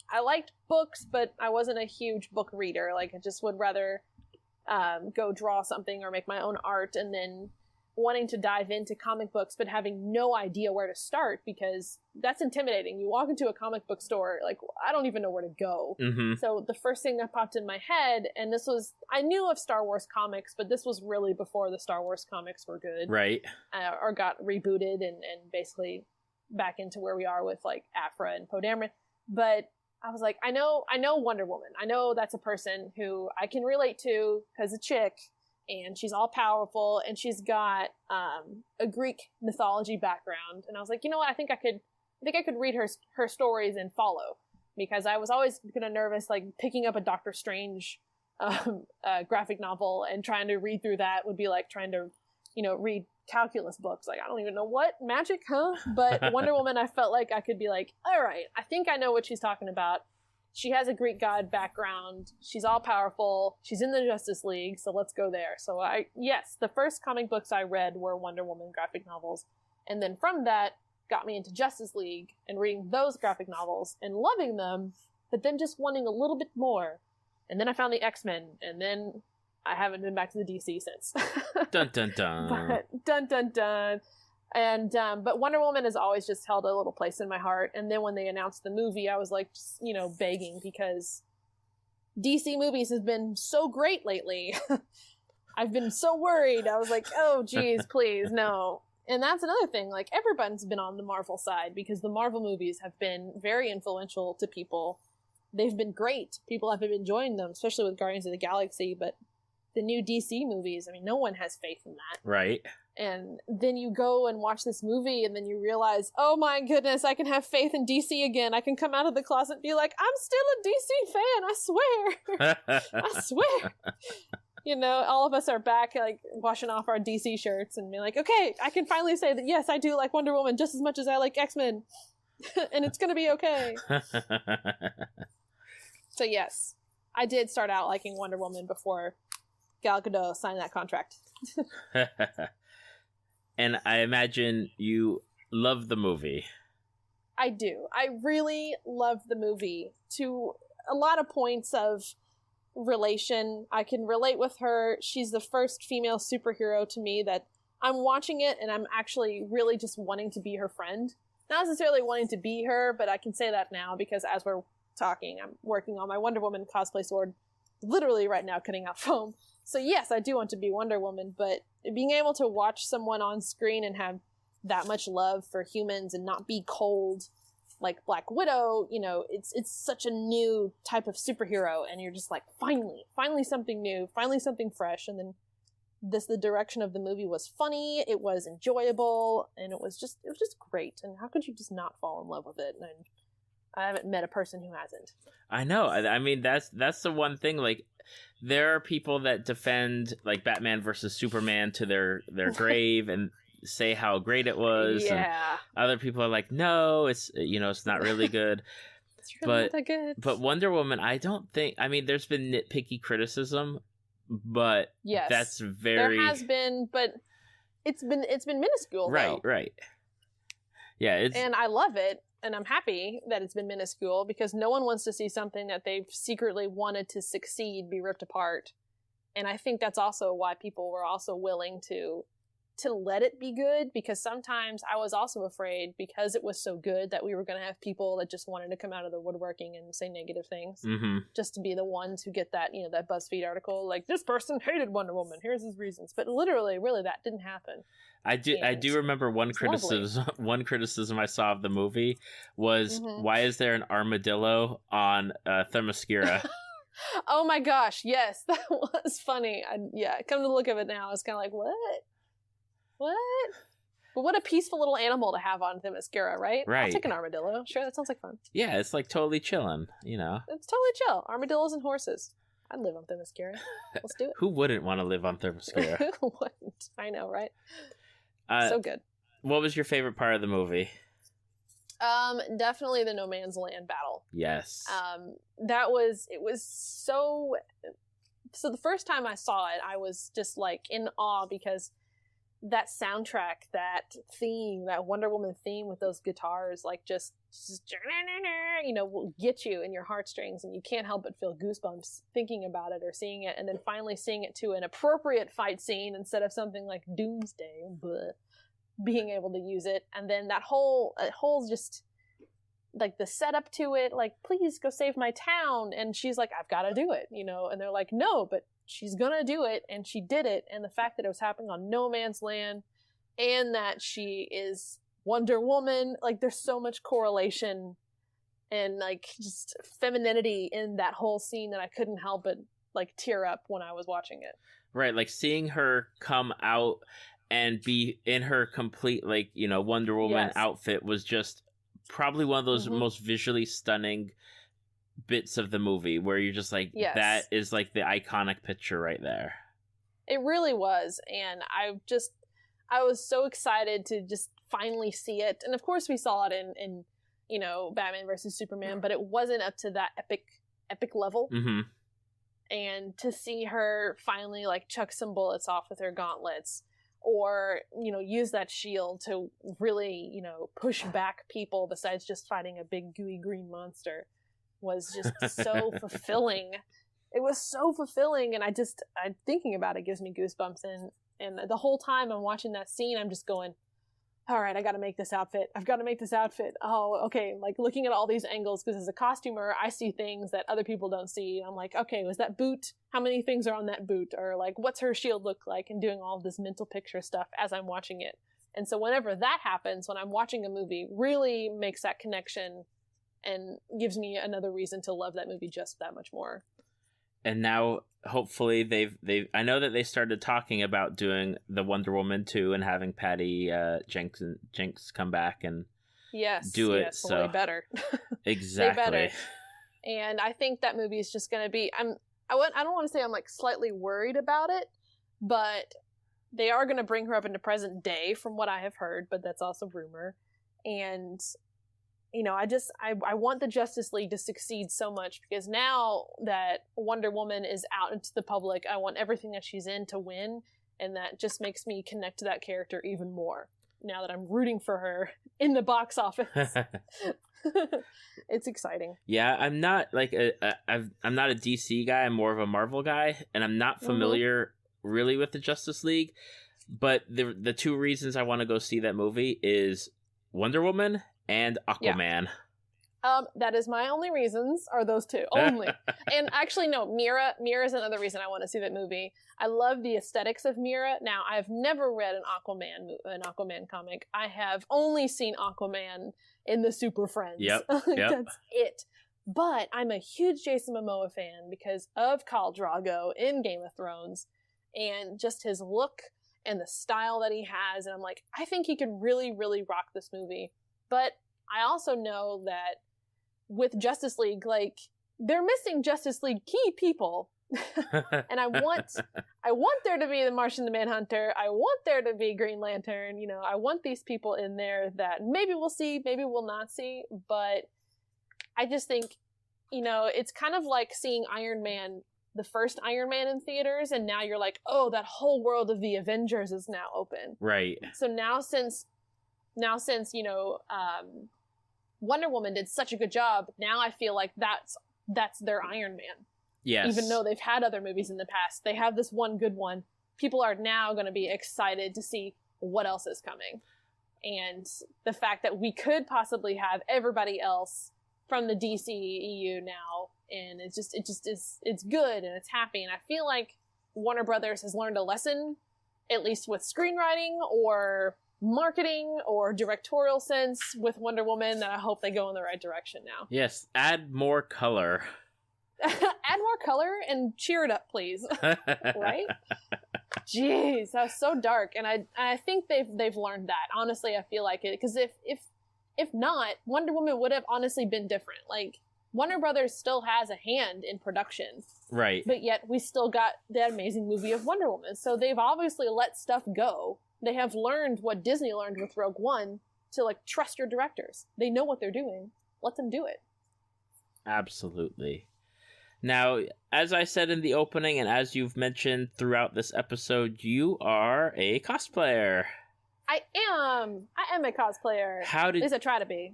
I liked books, but I wasn't a huge book reader. Like, I just would rather go draw something or make my own art, and then wanting to dive into comic books but having no idea where to start, because that's intimidating. You walk into a comic book store, like, I don't even know where to go. Mm-hmm. So the first thing that popped in my head, and I knew of Star Wars comics, but this was really before the Star Wars comics were good. Right. Or got rebooted and basically back into where we are with, like, Aphra and Poe Dameron. But I was like, I know Wonder Woman. I know that's a person who I can relate to because a chick, and she's all powerful, and she's got a Greek mythology background. And I was like, you know what? I think I could read her stories and follow, because I was always kind of nervous, like picking up a Doctor Strange graphic novel and trying to read through that would be like trying to, read calculus books. Like, I don't even know what magic, huh? But Wonder Woman, I felt like I could be like, all right, I think I know what she's talking about. She has a Greek god background. She's all powerful. She's in the Justice League, so let's go there. So the first comic books I read were Wonder Woman graphic novels. And then from that got me into Justice League and reading those graphic novels and loving them, but then just wanting a little bit more. And then I found the X-Men, and then I haven't been back to the DC since. Dun dun dun. But, dun dun dun. And but Wonder Woman has always just held a little place in my heart. And then when they announced the movie, I was like, just, begging, because DC movies have been so great lately. I've been so worried. I was like, oh geez, please, no. And that's another thing, like, everyone's been on the Marvel side, because the Marvel movies have been very influential to people. They've been great. People have been enjoying them, especially with Guardians of the Galaxy, but the new DC movies, I mean, no one has faith in that. Right. And then you go and watch this movie, and then you realize, oh my goodness, I can have faith in DC again. I can come out of the closet and be like, I'm still a DC fan, I swear. I swear. All of us are back, like, washing off our DC shirts and be like, okay, I can finally say that, yes, I do like Wonder Woman just as much as I like X-Men. And it's gonna be okay. So yes, I did start out liking Wonder Woman before Gal Gadot signed that contract. And I imagine you love the movie. I do. I really love the movie to a lot of points of relation. I can relate with her. She's the first female superhero to me that I'm watching it and I'm actually really just wanting to be her friend. Not necessarily wanting to be her, but I can say that now because as we're talking, I'm working on my Wonder Woman cosplay sword literally right now, cutting out foam. So yes, I do want to be Wonder Woman, but being able to watch someone on screen and have that much love for humans and not be cold like Black Widow, it's such a new type of superhero, and you're just like, finally something new, finally something fresh. And then the direction of the movie was funny, it was enjoyable, and it was just great. And how could you just not fall in love with it? And I haven't met a person who hasn't. I know. I mean, that's the one thing. Like, there are people that defend like Batman versus Superman to their grave and say how great it was. Yeah. And other people are like, no, it's not really good. It's really not that good. But Wonder Woman, I don't think. I mean, there's been nitpicky criticism, but yes, that's very. There has been, but it's been minuscule. Right. Though. Right. Yeah. And I love it. And I'm happy that it's been minuscule, because no one wants to see something that they've secretly wanted to succeed be ripped apart. And I think that's also why people were also willing to let it be good, because sometimes I was also afraid, because it was so good, that we were going to have people that just wanted to come out of the woodworking and say negative things, just to be the ones who get that, that BuzzFeed article, like, this person hated Wonder Woman, here's his reasons. But literally, really, that didn't happen. I do remember one criticism I saw of the movie was, why is there an armadillo on Themyscira? Oh my gosh, yes, that was funny. Come to look of it now, it's kind of like, what? But what a peaceful little animal to have on Themyscira, right? I'll take an armadillo. Sure, that sounds like fun. Yeah, it's like totally chilling, It's totally chill. Armadillos and horses. I'd live on Themyscira. Let's do it. Who wouldn't want to live on Themyscira? Who wouldn't? I know, right? So good. What was your favorite part of the movie? Definitely the No Man's Land battle. Yes. It was so the first time I saw it, I was just like in awe, because that soundtrack, that theme, that Wonder Woman theme with those guitars, like just will get you in your heartstrings, and you can't help but feel goosebumps thinking about it or seeing it, and then finally seeing it to an appropriate fight scene instead of something like Doomsday, being able to use it. And then that whole just like the setup to it, like, please go save my town, and she's like, I've got to do it, and they're like, no, but she's gonna do it, and she did it. And the fact that it was happening on No Man's Land, and that she is Wonder Woman, like, there's so much correlation and like just femininity in that whole scene that I couldn't help but like tear up when I was watching it. Right, like seeing her come out and be in her complete like Wonder Woman outfit was just probably one of those most visually stunning bits of the movie, where you're just like, that is like the iconic picture right there. It really was. And I was so excited to just finally see it. And of course we saw it in Batman versus Superman, but it wasn't up to that epic level. And to see her finally like chuck some bullets off with her gauntlets, or use that shield to really push back people besides just fighting a big gooey green monster, was just so fulfilling. it was so fulfilling, and I'm thinking about it gives me goosebumps, and the whole time I'm watching that scene, I'm just going, all right, I got to make this outfit. I've got to make this outfit. Oh, okay. Like looking at all these angles, because as a costumer, I see things that other people don't see. I'm like, okay, was that boot? How many things are on that boot? Or like, what's her shield look like? And doing all of this mental picture stuff as I'm watching it. And so whenever that happens, when I'm watching a movie, really makes that connection and gives me another reason to love that movie just that much more. And now, hopefully, they've. I know that they started talking about doing the Wonder Woman 2 and having Patty Jenks come back and do it. Yes, so well, they better. Exactly. They better. And I think that movie is just going to be. I don't want to say I'm like slightly worried about it, but they are going to bring her up into present day, from what I have heard. But that's also rumor, and. You know, I want the Justice League to succeed so much, because now that Wonder Woman is out into the public, I want everything that she's in to win, and that just makes me connect to that character even more, now that I'm rooting for her in the box office. It's exciting. Yeah, I'm not like I'm not a DC guy, I'm more of a Marvel guy, and I'm not familiar really with the Justice League, but the two reasons I want to go see that movie is Wonder Woman and Aquaman. Yeah. That is my only reasons, are those two only. And actually, no, Mira is another reason I want to see that movie. I love the aesthetics of Mira. Now, I've never read an Aquaman comic. I have only seen Aquaman in the Super Friends. Yep. That's it. But I'm a huge Jason Momoa fan because of Khal Drogo in Game of Thrones, and just his look and the style that he has. And I'm like, I think he could really, really rock this movie. But I also know that with Justice League, like, they're missing Justice League key people. And I want there to be the Martian the Manhunter. I want there to be Green Lantern. You know, I want these people in there that maybe we'll see, maybe we'll not see. But I just think, you know, it's kind of like seeing Iron Man, the first Iron Man in theaters, and now you're like, oh, that whole world of the Avengers is now open. Right. So now since you know, Wonder Woman did such a good job, now I feel like that's their Iron Man. Yes. Even though they've had other movies in the past, they have this one good one. People are now going to be excited to see what else is coming. And the fact that we could possibly have everybody else from the DCEU now, and it's good and it's happy. And I feel like Warner Brothers has learned a lesson, at least with screenwriting or marketing or directorial sense with Wonder Woman, that I hope they go in the right direction now. Yes, add more color. Add more color and cheer it up, please. Right? Jeez, that was so dark, and I think they've learned that. Honestly, I feel like it, because if not, Wonder Woman would have honestly been different. Like, Warner Brothers still has a hand in production, right? But yet we still got that amazing movie of Wonder Woman. So they've obviously let stuff go. They have learned what Disney learned with Rogue One, to like trust your directors. They know what they're doing. Let them do it. Absolutely. Now, as I said in the opening, and as you've mentioned throughout this episode, you are a cosplayer. I am a cosplayer. How did... At least I try to be.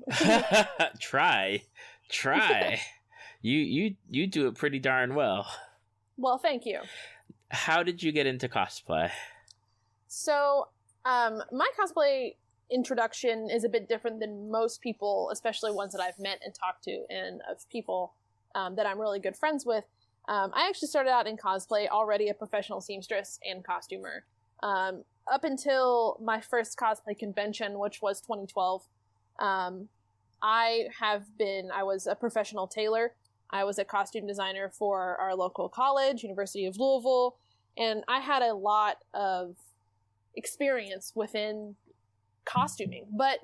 Try. You do it pretty darn well. Well, thank you. How did you get into cosplay? So, my cosplay introduction is a bit different than most people, especially ones that I've met and talked to, and of people that I'm really good friends with. I actually started out in cosplay, already a professional seamstress and costumer. Up until my first cosplay convention, which was 2012, I was a professional tailor. I was a costume designer for our local college, University of Louisville, and I had a lot of experience within costuming, but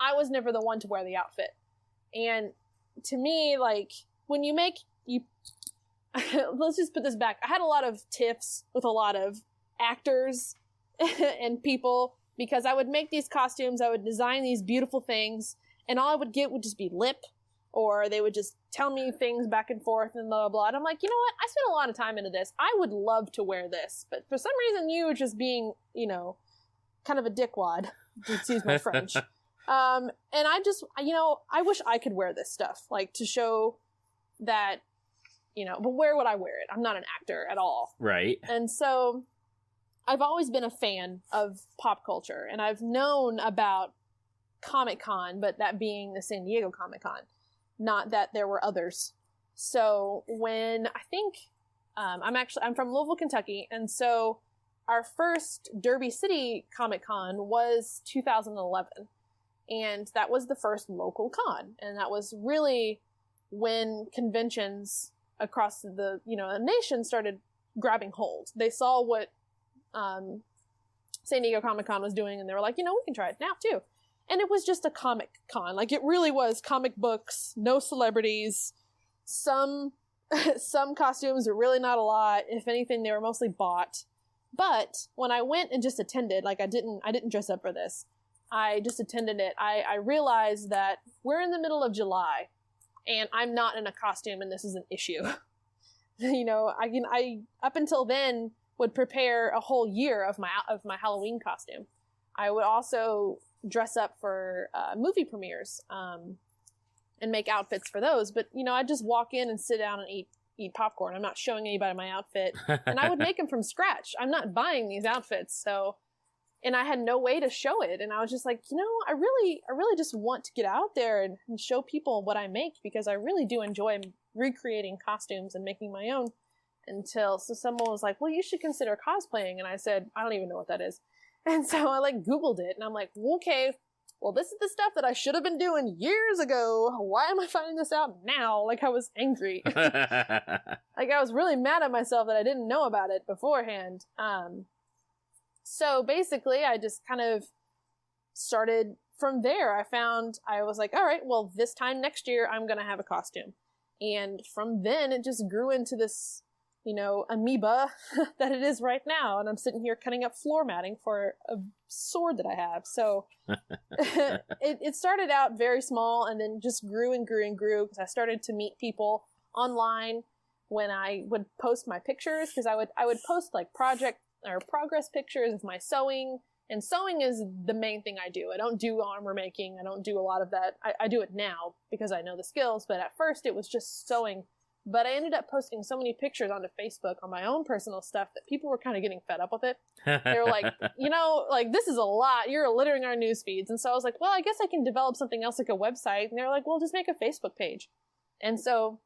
I was never the one to wear the outfit. And to me, like, when you let's just put this back. I had a lot of tiffs with a lot of actors and people, because I would make these costumes, I would design these beautiful things, and all I would get would just be lip, or they would just tell me things back and forth and blah, blah, blah. And I'm like, you know what? I spent a lot of time into this. I would love to wear this, but for some reason you were just being, you know, kind of a dickwad, excuse my French. And I just, you know, I wish I could wear this stuff, like, to show that but where would I wear it? I'm not an actor at all. Right. And so I've always been a fan of pop culture, and I've known about Comic-Con, but that being the San Diego Comic-Con, not that there were others. So when I think I'm from Louisville, Kentucky, and so our first Derby City Comic-Con was 2011, and that was the first local con, and that was really when conventions across the nation started grabbing hold. They saw what San Diego Comic-Con was doing, and they were like, we can try it now too. And it was just a comic con. Like, it really was comic books, no celebrities, some costumes are really not a lot. If anything, they were mostly bought. But when I went and just attended, like I didn't dress up for this. I just attended it. I realized that we're in the middle of July and I'm not in a costume, and this is an issue. I up until then would prepare a whole year of my Halloween costume. I would also dress up for movie premieres and make outfits for those. But I'd just walk in and sit down and eat popcorn. I'm not showing anybody my outfit, and I would make them from scratch. I'm not buying these outfits, and I had no way to show it. And I was just like, I really just want to get out there and show people what I make, because I really do enjoy recreating costumes and making my own. So someone was like, well, you should consider cosplaying. And I said, I don't even know what that is. And so I Googled it, and I'm like, okay, well, this is the stuff that I should have been doing years ago. Why am I finding this out now? I was angry. I was really mad at myself that I didn't know about it beforehand. So basically I just kind of started from there. I was like, all right, well, this time next year I'm going to have a costume. And from then it just grew into this, amoeba that it is right now. And I'm sitting here cutting up floor matting for a sword that I have. So it started out very small and then just grew and grew and grew, because I started to meet people online when I would post my pictures, because I would post project or progress pictures of my sewing. And sewing is the main thing I do. I don't do armor making. I don't do a lot of that. I do it now because I know the skills, but at first it was just sewing. But I ended up posting so many pictures onto Facebook on my own personal stuff that people were kind of getting fed up with it. They were like, this is a lot. You're littering our news feeds. And so I was like, well, I guess I can develop something else like a website. And they were like, well, just make a Facebook page. And so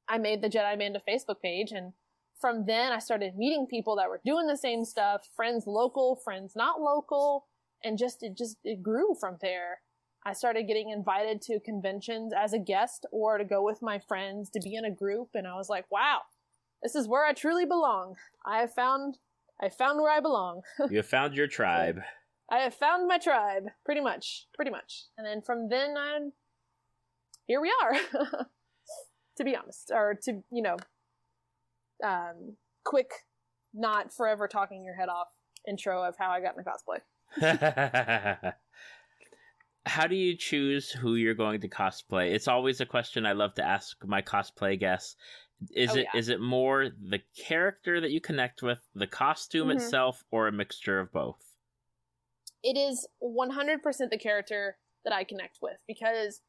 I made the JediManda Facebook page. And from then I started meeting people that were doing the same stuff, friends local, friends not local. And it grew from there. I started getting invited to conventions as a guest or to go with my friends to be in a group. And I was like, wow, this is where I truly belong. I found where I belong. You have found your tribe. I have found my tribe, pretty much. And then from then on, here we are, to be honest, or to, quick, not forever talking your head off intro of how I got into cosplay. How do you choose who you're going to cosplay? It's always a question I love to ask my cosplay guests. Is it more the character that you connect with, the costume itself, or a mixture of both? It is 100% the character that I connect with, because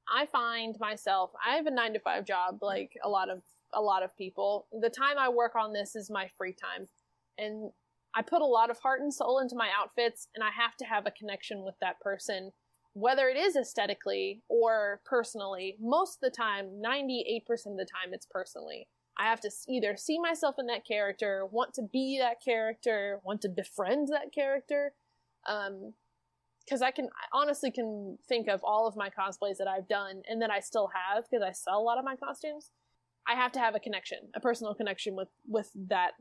I find myself, I have a 9-to-5 job like a lot of people. The time I work on this is my free time, and I put a lot of heart and soul into my outfits, and I have to have a connection with that person, whether it is aesthetically or personally. Most of the time, 98% of the time, it's personally. I have to either see myself in that character, want to be that character, want to befriend that character. Because I honestly can think of all of my cosplays that I've done and that I still have, because I sell a lot of my costumes. I have to have a connection, a personal connection with that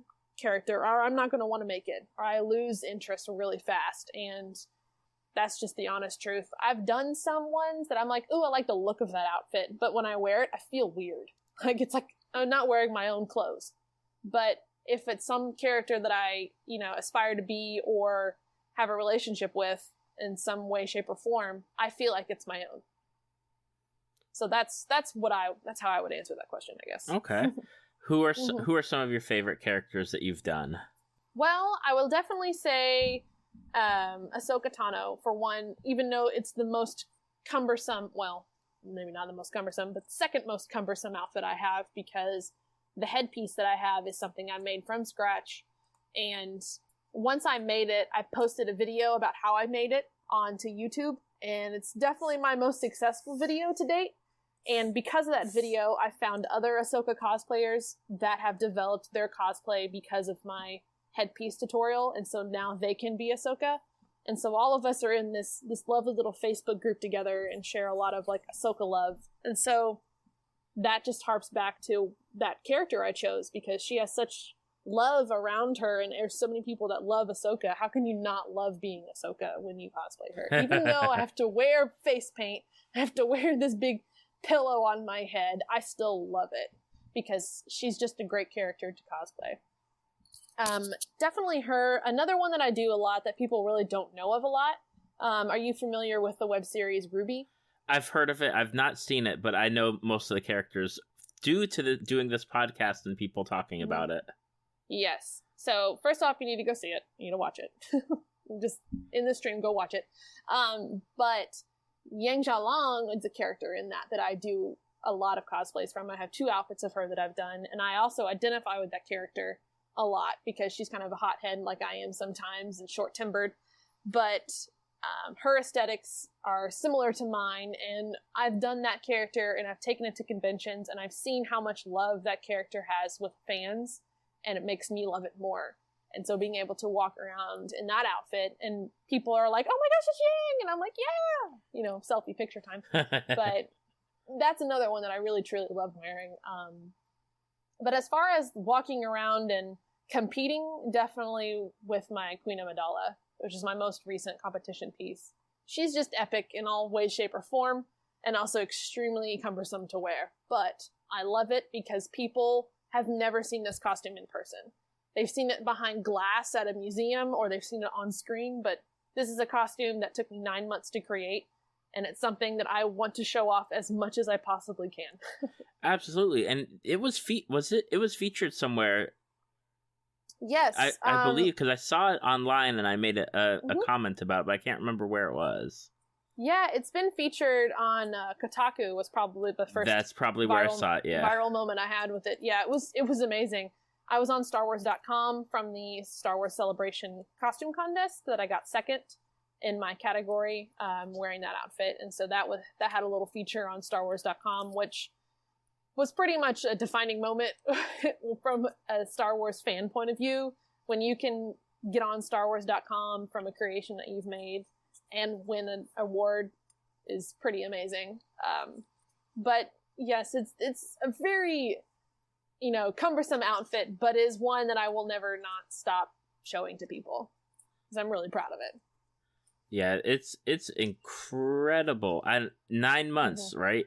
character, or I'm not going to want to make it, or I lose interest really fast. And that's just the honest truth. I've done some ones that I'm like, ooh, I like the look of that outfit, but when I wear it, I feel weird. It's like I'm not wearing my own clothes. But if it's some character that I, aspire to be or have a relationship with in some way, shape, or form, I feel like it's my own. So that's how I would answer that question, I guess. Okay. Who are some of your favorite characters that you've done? Well, I will definitely say Ahsoka Tano, for one, even though it's the most cumbersome, well, maybe not the most cumbersome, but second most cumbersome outfit I have, because the headpiece that I have is something I made from scratch. And once I made it, I posted a video about how I made it onto YouTube, and it's definitely my most successful video to date. And because of that video, I found other Ahsoka cosplayers that have developed their cosplay because of my headpiece tutorial, and so now they can be Ahsoka. And so all of us are in this lovely little Facebook group together and share a lot of like Ahsoka love. And so that just harps back to that character I chose, because she has such love around her, and there's so many people that love Ahsoka. How can you not love being Ahsoka when you cosplay her? Even though I have to wear face paint, I have to wear this big pillow on my head, I still love it because she's just a great character to cosplay. Definitely her. Another one that I do a lot that people really don't know of a lot. Are you familiar with the web series Ruby? I've heard of it. I've not seen it, but I know most of the characters due to doing this podcast and people talking about it. Yes. So first off, you need to go see it. You need to watch it. Just in the stream, go watch it. But Yang Xiaolong is a character in that I do a lot of cosplays from. I have 2 outfits of her that I've done, and I also identify with that character a lot because she's kind of a hothead like I am sometimes and short-tempered. But her aesthetics are similar to mine, and I've done that character and I've taken it to conventions, and I've seen how much love that character has with fans, and it makes me love it more. And so being able to walk around in that outfit and people are like, oh my gosh, it's Yang! And I'm like, yeah! You know, selfie picture time. But that's another one that I really, truly love wearing. But as far as walking around and competing, definitely with my Queen Amidala, which is my most recent competition piece. She's just epic in all ways, shape, or form, and also extremely cumbersome to wear. But I love it because people have never seen this costume in person. They've seen it behind glass at a museum, or they've seen it on screen, but this is a costume that took me 9 months to create, and it's something that I want to show off as much as I possibly can. Absolutely. And it was featured somewhere. Yes. I believe, because I saw it online and I made a comment about it, but I can't remember where it was. Yeah, it's been featured on Kotaku was probably the first. That's probably where I saw it, yeah. Viral moment I had with it. Yeah, it was amazing. I was on StarWars.com from the Star Wars Celebration costume contest that I got second in my category, wearing that outfit. And so that had a little feature on StarWars.com, which was pretty much a defining moment from a Star Wars fan point of view, when you can get on StarWars.com from a creation that you've made and win an award is pretty amazing. But yes, it's a very, cumbersome outfit, but is one that I will never not stop showing to people because I'm really proud of it. Yeah, it's incredible. 9 months, right?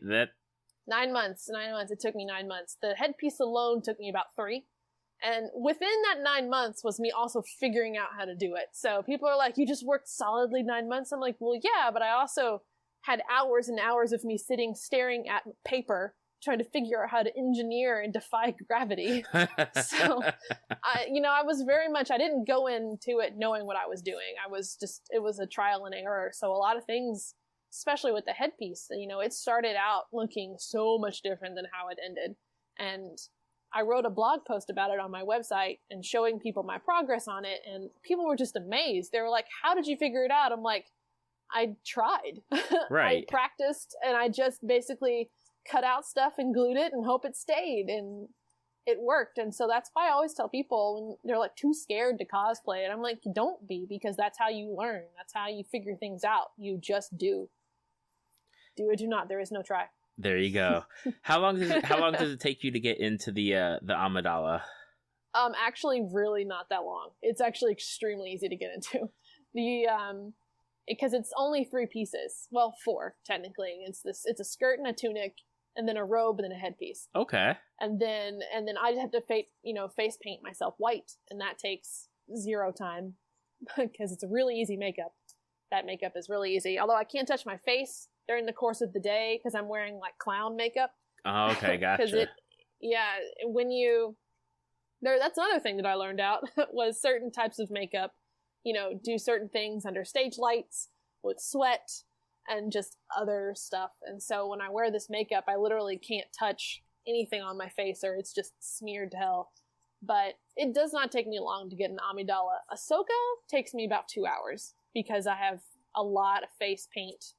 9 months. It took me 9 months. The headpiece alone took me about 3. And within that 9 months was me also figuring out how to do it. So people are like, you just worked solidly 9 months? I'm like, well, yeah, but I also had hours and hours of me sitting, staring at paper, trying to figure out how to engineer and defy gravity. So, I was very much, I didn't go into it knowing what I was doing. It was a trial and error. So a lot of things, especially with the headpiece, it started out looking so much different than how it ended. And I wrote a blog post about it on my website and showing people my progress on it, and people were just amazed. They were like, how did you figure it out? I'm like, I tried. Right. I practiced, and I just basically cut out stuff and glued it and hope it stayed, and it worked. And so that's why I always tell people when they're like too scared to cosplay, and I'm like, don't be, because that's how you learn. That's how you figure things out. You just do. Do or do not. There is no try. There you go. How long does it take you to get into the Amidala? Actually, really not that long. It's actually extremely easy to get into. Because it's only 3 pieces. Well, 4 technically. It's a skirt and a tunic, and then a robe, and then a headpiece. Okay. And then I have to face paint myself white, and that takes 0 time because it's a really easy makeup. That makeup is really easy. Although I can't touch my face during the course of the day because I'm wearing like clown makeup. Oh, okay, gotcha. That's another thing that I learned out was certain types of makeup, do certain things under stage lights with sweat and just other stuff. And so when I wear this makeup, I literally can't touch anything on my face or it's just smeared to hell. But it does not take me long to get an Amidala. Ahsoka takes me about 2 hours because I have a lot of face paint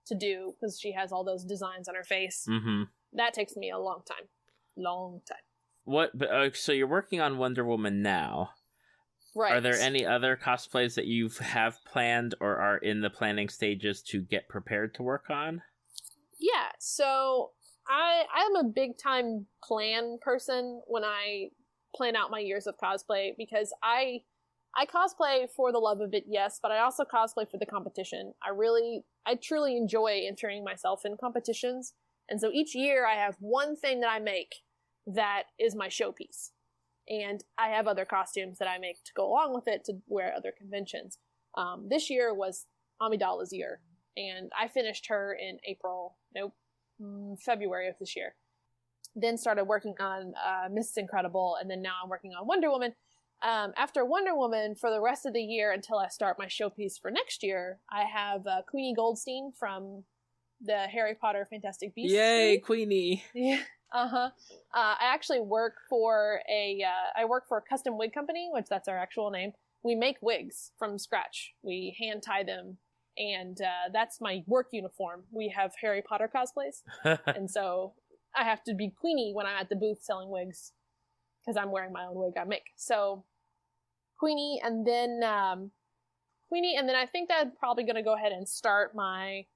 to do because she has all those designs on her face. Mm-hmm. That takes me a long time. Long time. So you're working on Wonder Woman now. Right. Are there any other cosplays that you have planned or are in the planning stages to get prepared to work on? Yeah, so I'm a big time plan person when I plan out my years of cosplay because I cosplay for the love of it, yes, but I also cosplay for the competition. I truly enjoy entering myself in competitions, and so each year I have one thing that I make that is my showpiece. And I have other costumes that I make to go along with it to wear at other conventions. This year was Amidala's year, and I finished her in February of this year. Then started working on Mrs. Incredible, and then now I'm working on Wonder Woman. After Wonder Woman, for the rest of the year until I start my showpiece for next year, I have Queenie Goldstein from the Harry Potter Fantastic Beasts. Yay, series. Queenie! Yeah. Uh-huh. I actually work for a custom wig company, which that's our actual name. We make wigs from scratch. We hand tie them, and that's my work uniform. We have Harry Potter cosplays, and so I have to be Queenie when I'm at the booth selling wigs, because I'm wearing my own wig I make. So Queenie, and then I think that I'm probably going to go ahead and start my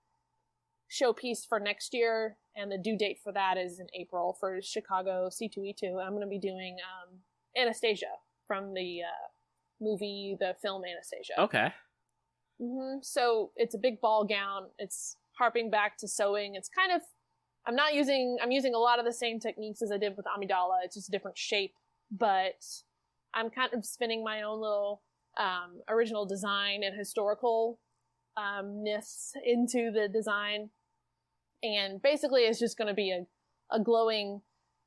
showpiece for next year, and the due date for that is in April for Chicago C2E2. I'm going to be doing Anastasia from the film Anastasia. Okay. Mm-hmm. So it's a big ball gown. It's harping back to sewing. It's kind of, I'm using a lot of the same techniques as I did with Amidala. It's just a different shape, but I'm kind of spinning my own little original design and historical ness into the design. And basically it's just going to be a glowing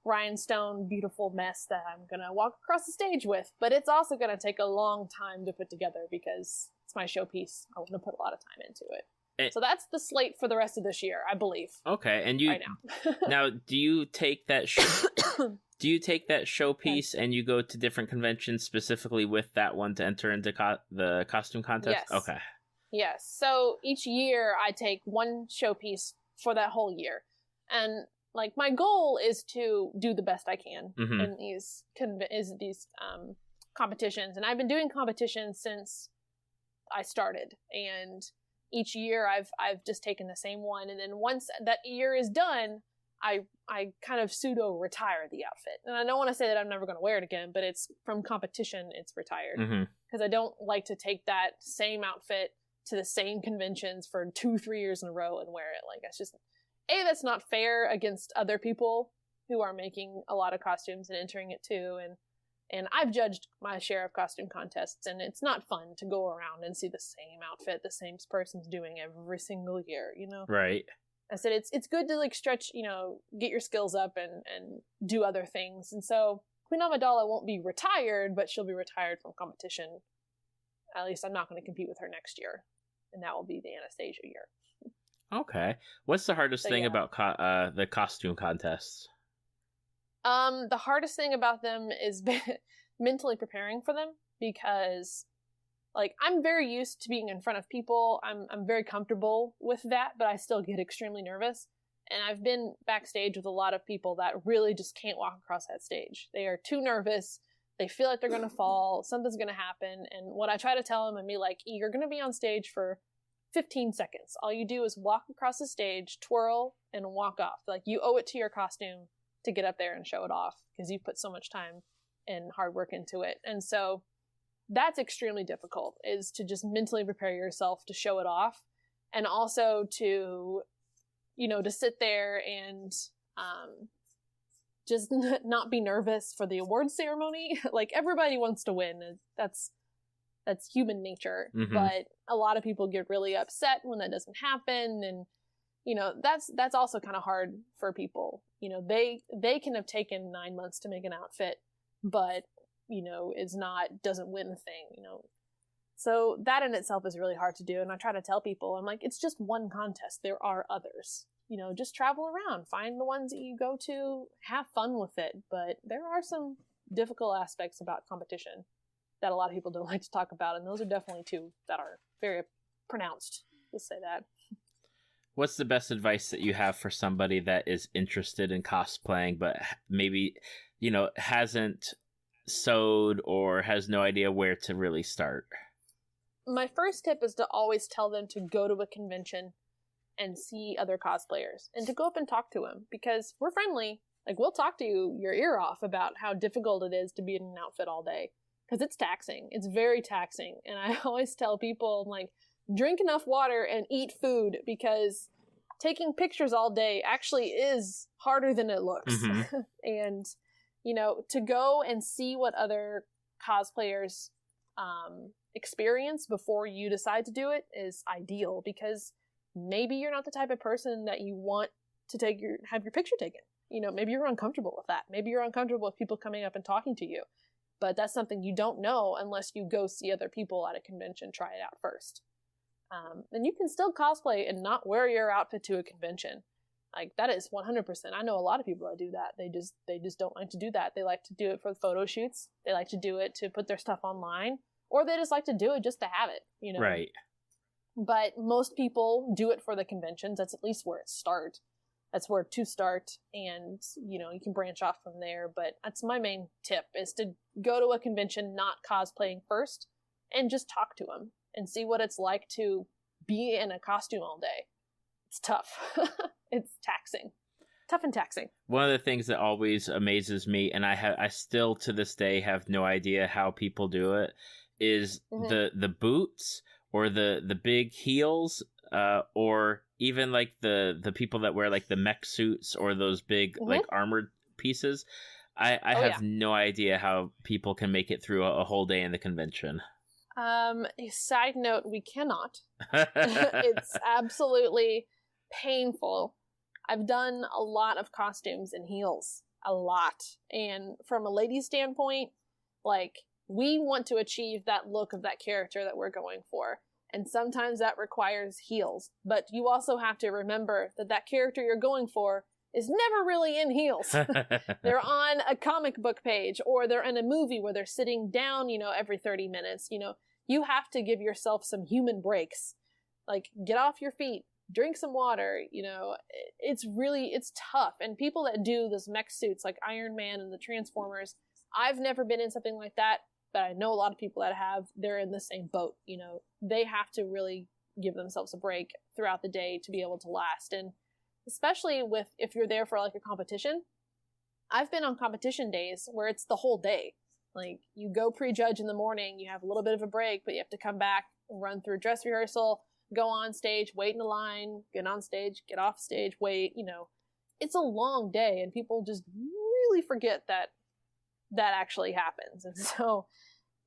rhinestone beautiful mess that I'm going to walk across the stage with. But it's also going to take a long time to put together because it's my showpiece. I want to put a lot of time into it. So that's the slate for the rest of this year, I believe. Okay, and you right now. now do you take that showpiece and you go to different conventions specifically with that one to enter into the costume contest? Yes. Okay. Yes. So each year I take one showpiece for that whole year. And like my goal is to do the best I can in these competitions. And I've been doing competitions since I started. And each year I've just taken the same one. And then once that year is done, I kind of pseudo retire the outfit. And I don't want to say that I'm never going to wear it again, but it's from competition, it's retired. Because I don't like to take that same outfit to the same conventions for 2-3 years in a row and wear it. Like, that's just, that's not fair against other people who are making a lot of costumes and entering it too. And I've judged my share of costume contests, and it's not fun to go around and see the same outfit the same person's doing every single year, you know? Right. I said it's good to like stretch, you know, get your skills up and do other things. And so Queen Amidala won't be retired, but she'll be retired from competition. At least I'm not going to compete with her next year, and that will be the Anastasia year. Okay. What's the hardest thing about the costume contests? The hardest thing about them is mentally preparing for them, because like I'm very used to being in front of people. I'm very comfortable with that, but I still get extremely nervous. And I've been backstage with a lot of people that really just can't walk across that stage. They are too nervous. They feel like they're going to fall. Something's going to happen. And what I try to tell them and be like, you're going to be on stage for 15 seconds. All you do is walk across the stage, twirl, and walk off. Like, you owe it to your costume to get up there and show it off because you've put so much time and hard work into it. And so that's extremely difficult, is to just mentally prepare yourself to show it off, and also to, you know, to sit there and just not be nervous for the awards ceremony. Like, everybody wants to win. That's human nature. But a lot of people get really upset when that doesn't happen, and you know, that's also kind of hard for people. You know, they can have taken 9 months to make an outfit, but you know, doesn't win the thing, you know. So that in itself is really hard to do. And I try to tell people, I'm like, it's just one contest. There are others. just travel around, find the ones that you go to, have fun with it. But there are some difficult aspects about competition that a lot of people don't like to talk about, and those are definitely two that are very pronounced. Let's say that. What's the best advice that you have for somebody that is interested in cosplaying, but maybe, hasn't sewed or has no idea where to really start? My first tip is to always tell them to go to a convention and see other cosplayers and to go up and talk to them, because we're friendly. Like, we'll talk to you your ear off about how difficult it is to be in an outfit all day, because it's taxing. It's very taxing. And I always tell people, like, drink enough water and eat food, because taking pictures all day actually is harder than it looks. Mm-hmm. And, to go and see what other cosplayers experience before you decide to do it is ideal, because maybe you're not the type of person that you want to have your picture taken. Maybe you're uncomfortable with that. Maybe you're uncomfortable with people coming up and talking to you. But that's something you don't know unless you go see other people at a convention, try it out first. And you can still cosplay and not wear your outfit to a convention. Like, that is 100%. I know a lot of people that do that. They just don't like to do that. They like to do it for photo shoots. They like to do it to put their stuff online, or they just like to do it just to have it, Right. But most people do it for the conventions. That's at least where it starts. That's where to start, and you can branch off from there. But that's my main tip, is to go to a convention not cosplaying first and just talk to them and see what it's like to be in a costume all day. It's tough. It's taxing. Tough and taxing. One of the things that always amazes me, and I still to this day have no idea how people do it, is the boots or the big heels, or even like the people that wear like the mech suits or those big like armored pieces. I have no idea how people can make it through a whole day in the convention. Side note, we cannot. It's absolutely painful. I've done a lot of costumes in heels. A lot. And from a lady's standpoint, like, we want to achieve that look of that character that we're going for. And sometimes that requires heels. But you also have to remember that character you're going for is never really in heels. They're on a comic book page, or they're in a movie where they're sitting down, every 30 minutes. You have to give yourself some human breaks. Like, get off your feet, drink some water. It's tough. And people that do those mech suits like Iron Man and the Transformers, I've never been in something like that, but I know a lot of people that have. They're in the same boat. They have to really give themselves a break throughout the day to be able to last. And especially if you're there for like a competition, I've been on competition days where it's the whole day. Like, you go prejudge in the morning, you have a little bit of a break, but you have to come back, run through dress rehearsal, go on stage, wait in a line, get on stage, get off stage, wait. It's a long day, and people just really forget that actually happens. And so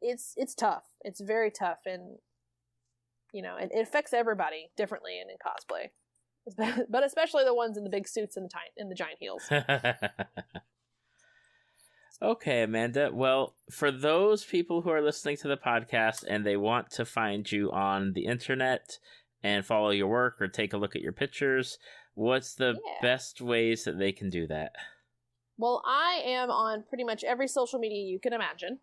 it's tough. It's very tough. And, it affects everybody differently in cosplay. But especially the ones in the big suits and the giant heels. Okay, Amanda. Well, for those people who are listening to the podcast and they want to find you on the internet and follow your work or take a look at your pictures, what's the best ways that they can do that? Well, I am on pretty much every social media you can imagine.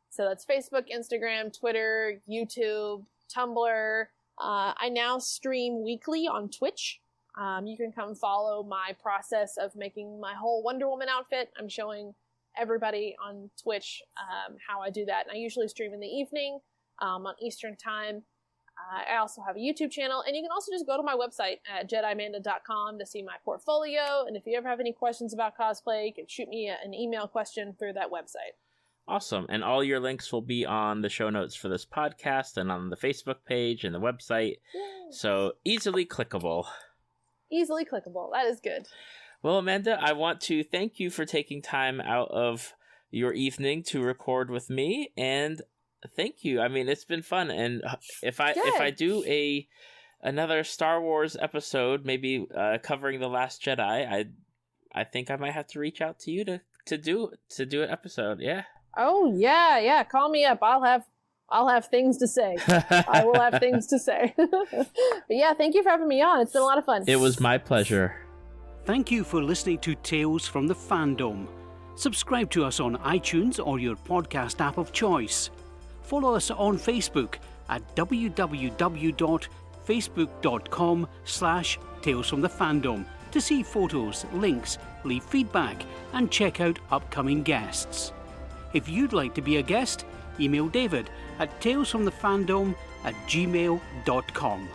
So that's Facebook, Instagram, Twitter, YouTube, Tumblr. I now stream weekly on Twitch. You can come follow my process of making my whole Wonder Woman outfit. I'm showing everybody on Twitch how I do that. And I usually stream in the evening on Eastern time. I also have a YouTube channel, and you can also just go to my website at JediManda.com to see my portfolio. And if you ever have any questions about cosplay, you can shoot me an email question through that website. Awesome. And all your links will be on the show notes for this podcast and on the Facebook page and the website. Yay. So easily clickable. Easily clickable. That is good. Well, Amanda, I want to thank you for taking time out of your evening to record with me, and thank you. I mean, it's been fun, and if I do another Star Wars episode, maybe covering The Last Jedi, I think I might have to reach out to you to do an episode. Yeah. Oh yeah. Call me up. I'll have things to say. I will have things to say. But yeah, thank you for having me on. It's been a lot of fun. It was my pleasure. Thank you for listening to Tales from the Fandom. Subscribe to us on iTunes or your podcast app of choice. Follow us on Facebook at www.facebook.com/talesfromthefandom to see photos, links, leave feedback, and check out upcoming guests. If you'd like to be a guest, email David at talesfromthefandom@gmail.com.